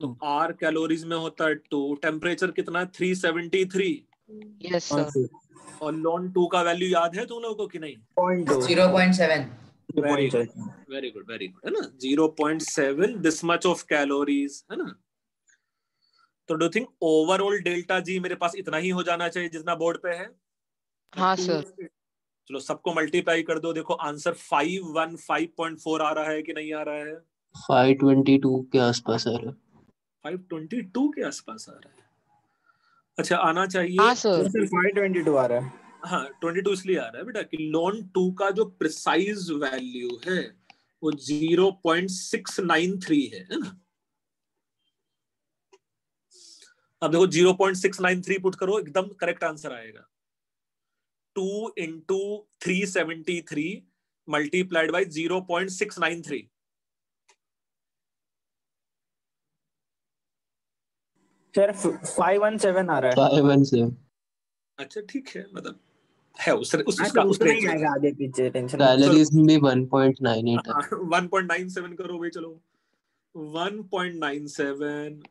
तो R कैलोरीज में होता है 2। टेम्परेचर कितना है? 373। Yes sir. और ln 2 का वैल्यू याद है तुम लोगों को कि नहीं? 0.7 वेरी गुड है ना? 0.7 दिस मच ऑफ कैलोरीज है ना? तो do think overall delta G मेरे पास इतना ही हो जाना चाहिए जितना बोर्ड पे है? हाँ सर। चलो सबको मल्टीप्लाई कर दो, देखो आंसर 515.4 आ रहा है कि नहीं आ रहा है? 522 के आसपास आ रहा है। 522 के आसपास आ रहा है। अच्छा आना चाहिए। हाँ सर। सर 522 आ रहा है। हाँ 22 इसलिए आ रहा है बेटा कि ln 2 का जो प्रिसाइज वैल्यू है वो 0.693 है ना। अब देखो 0.693 पुट करो, एकदम करेक्ट आंसर आएगा। 2 into 373 multiplied by 0.693। सर 517 आ रहा है। 517। अच्छा ठीक है, मतलब है उस अच्छा उसका उस उतना रेंज ही में। आएगा, आगे पीछे टेंशन मत। सैलरीज में भी 1.98 है। 1.97 करो भाई, चलो 1.97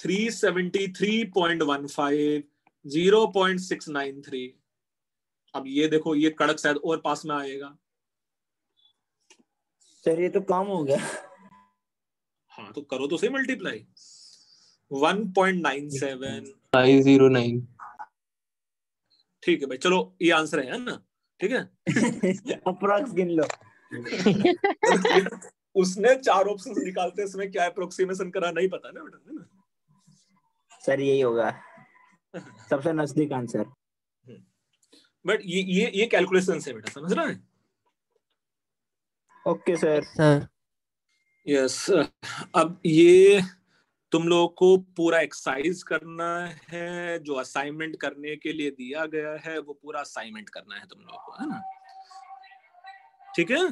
373.15 0.693। अब ये देखो ये कड़क शायद और पास में आएगा। सर ये तो काम हो गया। हाँ तो करो तो सही मल्टीप्लाई। 1.97 509। ठीक है भाई, चलो ये आंसर है ना, ठीक है। अप्रॉक्स गिन लो। उसने 4 ऑप्शंस निकालते हैं, इसमें क्या अप्रोक्सीमेशन करा नहीं पता ना बेटा, है ना। सर यही होगा सबसे नजदीक आंसर। बट ये कैलकुलेशन है बेटा, समझ रहा है। Okay sir. सर यस अब ये तुम लोगों को पूरा एक्सरसाइज करना है, जो असाइनमेंट करने के लिए दिया गया है वो पूरा असाइनमेंट करना है तुम लोगों को, है ना, ठीक है।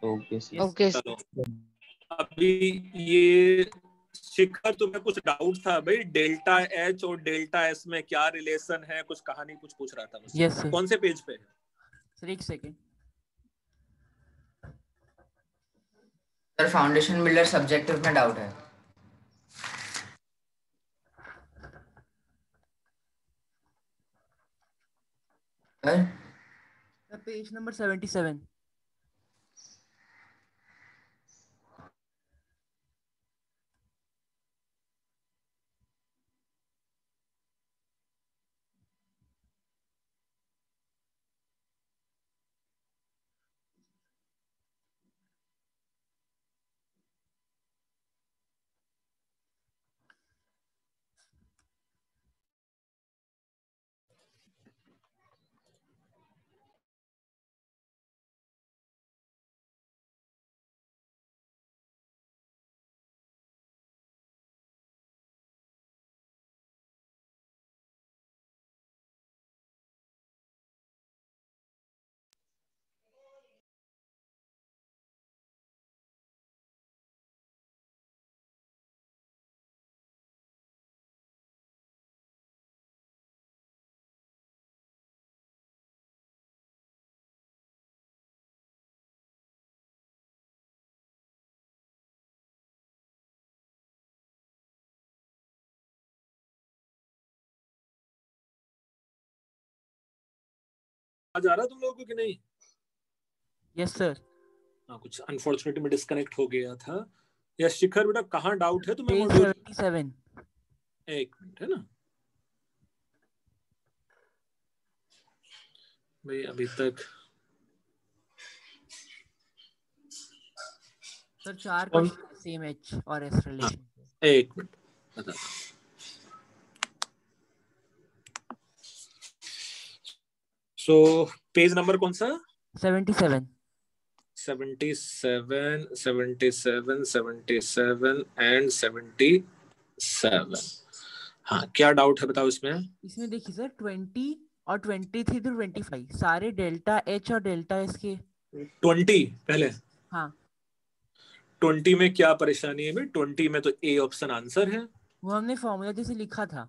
Okay sir. ओके चलो अभी ये शिखर, तुम्हें कुछ डाउट था भाई डेल्टा एच और डेल्टा एस में क्या रिलेशन है, कुछ कहानी कुछ पूछ रहा था मुझसे। Yes sir. कौन से पेज पे है? सर एक second. Sir foundation builder subjective में डाउट है। Sir page number 77। आ जा रहा तुम लोगों को कि नहीं? Yes sir. हाँ कुछ अनफॉर्चुनेटली में डिस्कनेक्ट हो गया था। या शिखर बेटा कहाँ डाउट है तुम्हें पेज मॉड्यूल? 77। एक मिनट, है ना भाई, अभी तक सर 4 क्वेश्चन सेम एच और एस रिलेशन। एक मिनट बता। सो पेज नंबर कौन सा? 77। 77 77 77 एंड 77। हाँ क्या डाउट है बताओ इसमें। इसमें देखिए सर 20 और 23 to 25 सारे डेल्टा एच और डेल्टा एस के 20 पहले। हाँ 20 में क्या परेशानी है भाई? 20 में तो ए ऑप्शन आंसर है। वो हमने फॉर्मूला जैसे लिखा था।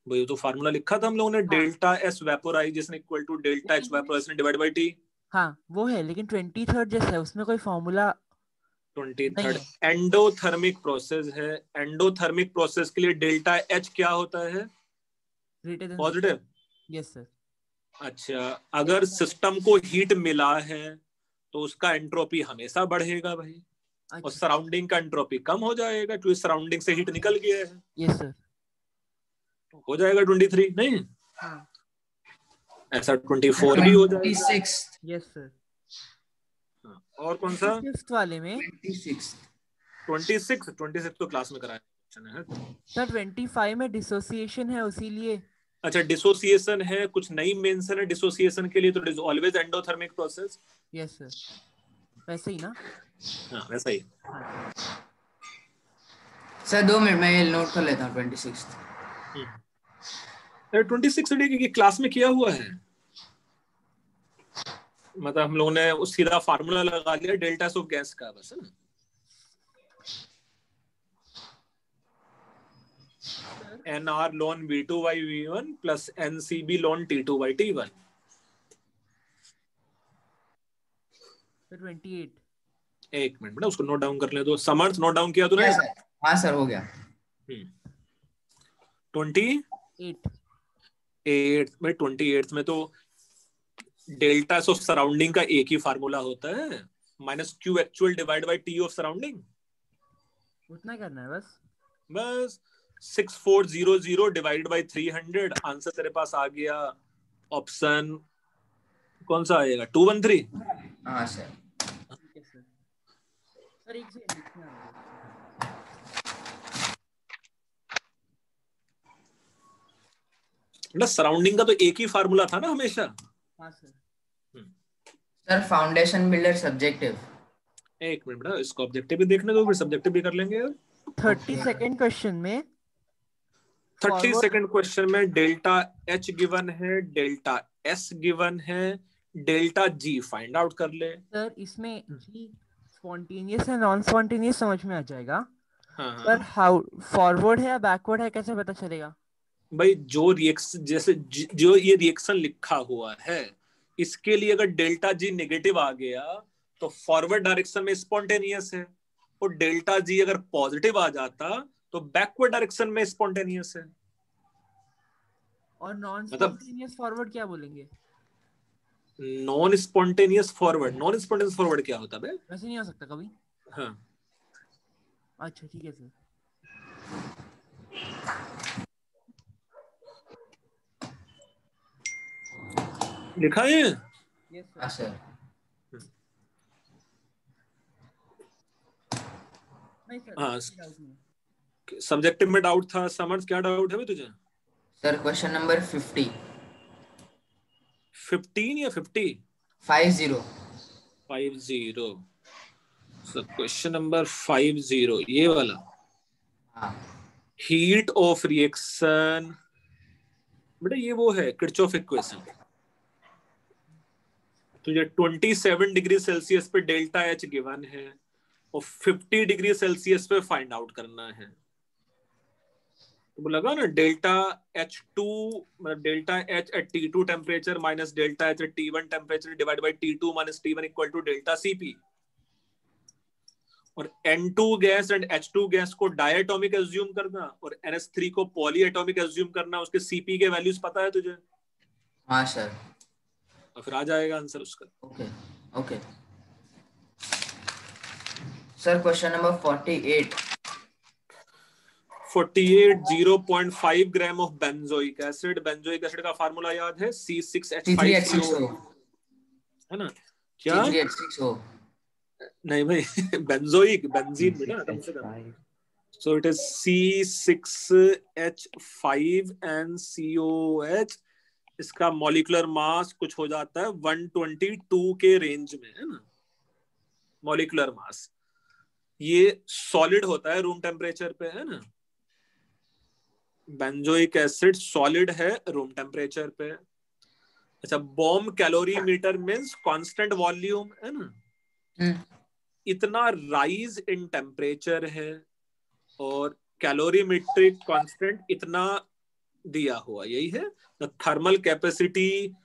भाई तो फार्मूला लिखा था हम लोगों ने, हाँ। Delta S vaporisation equal to delta H vaporisation divide by T. हाँ वो है, लेकिन 23rd जैसा है उसमें कोई फॉर्मूला 23rd एंडोथर्मिक प्रोसेस है। एंडोथर्मिक प्रोसेस के लिए डेल्टा एच क्या होता है? पॉजिटिव। Yes sir. अच्छा अगर सिस्टम को हीट मिला है तो उसका एंट्रोपी हमेशा बढ़ेगा भाई। अच्छा। और सराउंडिंग का एंट्रोपी कम हो जाएगा क्योंकि सराउंडिंग से हीट निकल गया है। Yes sir. हो जाएगा 23 नहीं? हाँ ऐसा 24 भी हो जाएगा। 26। Yes sir. और कौन सा? 5th वाले में 26 26 तो क्लास में कराया। है। सर 25 में डिसोसिएशन है उसीलिए। अच्छा, डिसोसिएशन है, कुछ नई मेंशन है डिसोसिएशन के लिए, तो it is always endothermic process. Yes sir, वैसे ही ना? हाँ वैसा ही। सर 2 मिनट में ये नोट कर लेता हूँ। 26 26 डे की क्लास में किया हुआ है, मतलब हम लोगों ने उस सीधा फार्मूला लगा लिया डेल्टा ऑफ गैस का, बस है ना। NR ln V2 by V1 plus NCB ln T2 by T1। 28। एक मिनट बेटा, उसको नोट डाउन कर ले तो। समर्थ नोट डाउन किया तूने? हाँ सर, हो गया। 28 भाई, 28 में तो डेल्टा ऑफ सराउंडिंग का एक ही फार्मूला होता है, minus Q actual divide by T of surrounding. उतना करना है बस। बस 6400 डिवाइड बाय 300, आंसर तेरे पास आ गया। ऑप्शन कौन सा आएगा? 213। हाँ सर। ठीक है सर। सर एक से लिखना है। सराउंडिंग का तो एक ही फार्मूला था ना हमेशा। हाँ sir. Sir foundation builder subjective. एक मिनट बेटा, इसको ऑब्जेक्टिव भी देखने दो, फिर सब्जेक्टिव भी कर लेंगे। 32nd क्वेश्चन में 32nd क्वेश्चन में डेल्टा H गिवन है, डेल्टा S गिवन है, डेल्टा G फाइंड आउट कर ले। सर इसमें G स्पॉन्टेनियस है नॉन स्पॉन्टेनियस समझ में आ जाएगा। हाँ। पर हाउ फॉरवर्ड है या बैकवर्ड है कैसे पता चलेगा? भाई जो रिएक्शन, जैसे जो ये रिएक्शन लिखा हुआ है, इसके लिए अगर डेल्टा G नेगेटिव आ गया तो फॉरवर्ड डायरेक्शन में स्पॉन्टेनियस है, और डेल्टा G अगर पॉजिटिव आ जाता तो बैकवर्ड डायरेक्शन में स्पॉन्टेनियस है। और नॉन स्पॉन्टेनियस फॉरवर्ड क्या बोलेंगे? नॉन स्पॉन्टेनियस फॉरवर्ड क्या होता है? वैसे नहीं हो सकता कभी। हाँ। अच्छा ठीक है सर। लिखा है? Yes sir. नहीं सर। हाँ, सब्जेक्टिव में डाउट था। समर्थ क्या डाउट है तुझे? Sir question number 50। 15 या 50? 50। सर क्वेश्चन नंबर 50 ये वाला। हाँ। हीट ऑफ रिएक्शन बेटा, ये वो है किरचॉफ इक्वेशन। तुझे 27 डिग्री सेल्सियस पे डेल्टा H गिवन है और 50 डिग्री सेल्सियस पे फाइंड आउट करना है। तो लगा ना, डेल्टा H2 मतलब delta H at T2 temperature minus delta H at T1 temperature divide by T2 minus T1 equal to delta Cp। और N2 gas and H2 gas को diatomic assume करना और NH3 को पॉली एटॉमिक एज्यूम करना। उसके Cp के values पता है तुझे? हाँ सर। और फिर आ जाएगा आंसर उसका। Okay sir question number 48। 0.5 gram of benzoic acid. Benzoic acid का फार्मूला याद है? C6H5CO, है ना? क्या? C3H6O। नहीं भाई बेंजोइक, बेंजीन बेटा कम से कम। So it is C6H5NCOH। इसका मॉलिक्यूलर मास कुछ हो जाता है 122 के रेंज में, है ना? मॉलिक्यूलर मास ये सॉलिड होता है रूम टेम्परेचर पे, है ना? बेंजोइक एसिड सॉलिड है रूम टेम्परेचर पे। अच्छा, bomb calorimeter means constant volume, है ना? इतना राइज इन टेम्परेचर है और कैलोरीमेट्रिक कांस्टेंट इतना दिया हुआ, यही है। The thermal capacity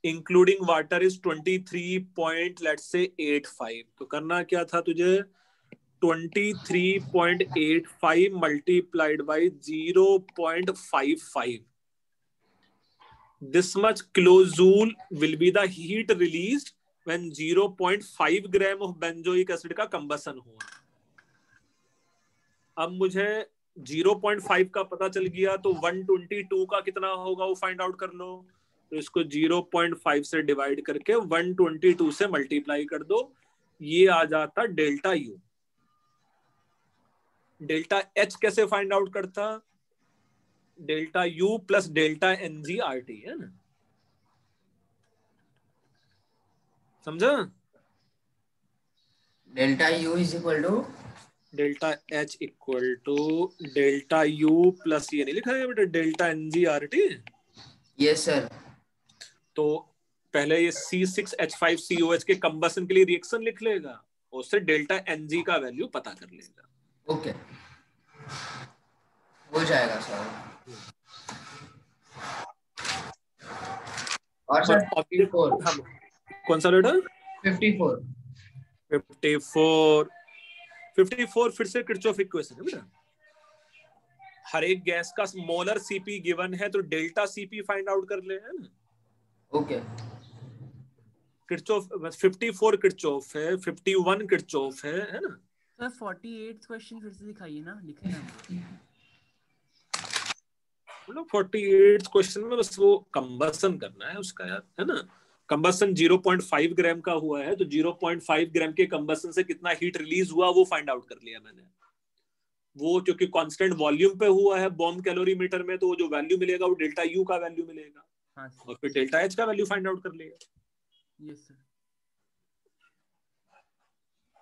including water is 23.85। तो करना क्या था तुझे? 23.85 multiplied by 0.55. This much kilojoule will be the heat released when 0.5 gram of benzoic acid का combustion हुआ। अब मुझे 0.5 का पता चल गया तो 122 का कितना होगा वो फाइंड आउट कर लो। तो इसको 0.5 से डिवाइड करके 122 से मल्टीप्लाई कर दो, ये आ जाता डेल्टा U। डेल्टा एच कैसे फाइंड आउट करता? Delta U plus delta ng R T, है ना? समझा? Delta U is equal to delta H equal to delta U plus, ये नहीं लिखा है बेटा, delta ng R T. Yes sir. तो पहले ये C6H5COH के कंबसन के लिए रिएक्शन लिख लेगा, उससे डेल्टा एनजी का वैल्यू पता कर लेगा। ओके, हो जाएगा सर। और सर 54 कौन सा बेटा? 54 फिर से किरचॉफ इक्वेशन है बेटा। हर एक गैस का मोलर सीपी गिवन है तो डेल्टा सीपी फाइंड आउट कर ले, है ना? ओके। किरचॉफ 54 किरचॉफ है, 51 किरचॉफ है ना? सर 48 क्वेश्चन फिर से दिखाइए ना, लिखना मतलब 48 क्वेश्चन में बस वो कंबसन करना है उसका यार, है ना? कंबसन 0.5 ग्राम का हुआ है तो 0.5 ग्राम के कंबसन से कितना हीट रिलीज हुआ वो फाइंड आउट कर लिया मैंने। वो क्योंकि कांस्टेंट वॉल्यूम पे हुआ है बॉम्ब कैलोरीमीटर में, तो वो जो वैल्यू मिलेगा वो डेल्टा यू का वैल्यू मिलेगा। हाँ, और फिर डेल्टा एच का वैल्यू फाइंड आउट कर लिया। यस सर,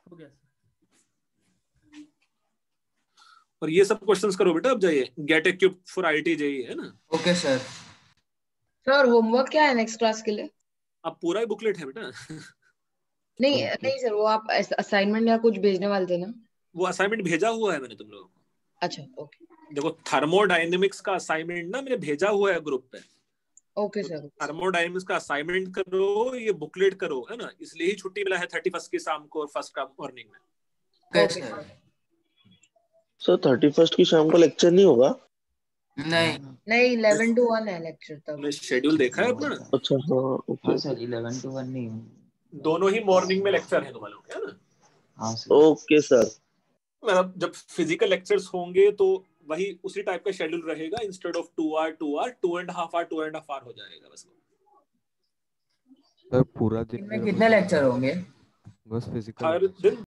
हो गया सर। और ये सब क्वेश्चंस करो बेटा, अब जाइए get equipped for IIT JEE, है ना? Okay sir. सर होमवर्क क्या है नेक्स्ट क्लास के लिए? अब पूरा ही बुकलेट है बेटा। नहीं नहीं सर, वो आप असाइनमेंट या कुछ भेजने वाले थे ना? वो असाइनमेंट भेजा हुआ है मैंने तुम लोगों को। अच्छा ओके। देखो थर्मोडायनेमिक्स का असाइनमेंट ना मैंने भेजा हुआ है ग्रुप पे। Okay sir. थर्मोडायनेमिक्स का असाइनमेंट करो, ये बुकलेट करो, है ना? इसलिए ही छुट्टी मिला है 31 की शाम को और 1 का मॉर्निंग में। Okay sir. सर 31 की शाम को लेक्चर नहीं होगा? नहीं 11 to 1 है लेक्चर तब। तुमने शेड्यूल देखा है अपना? अच्छा हाँ ओके। हाँ सर 11 to 1 नहीं, दोनों ही मॉर्निंग में लेक्चर है तुम्हारे लोग, है ना? हाँ सर। Okay sir. मतलब जब फिजिकल लेक्चर्स होंगे तो वही उसी टाइप का शेड्यूल रहेगा, इंस्टेड ऑफ 2 आवर 2.5 आवर हो जाएगा बस। सर पूरा दिन में कितने लेक्चर होंगे? बस फिजिकल हर दिन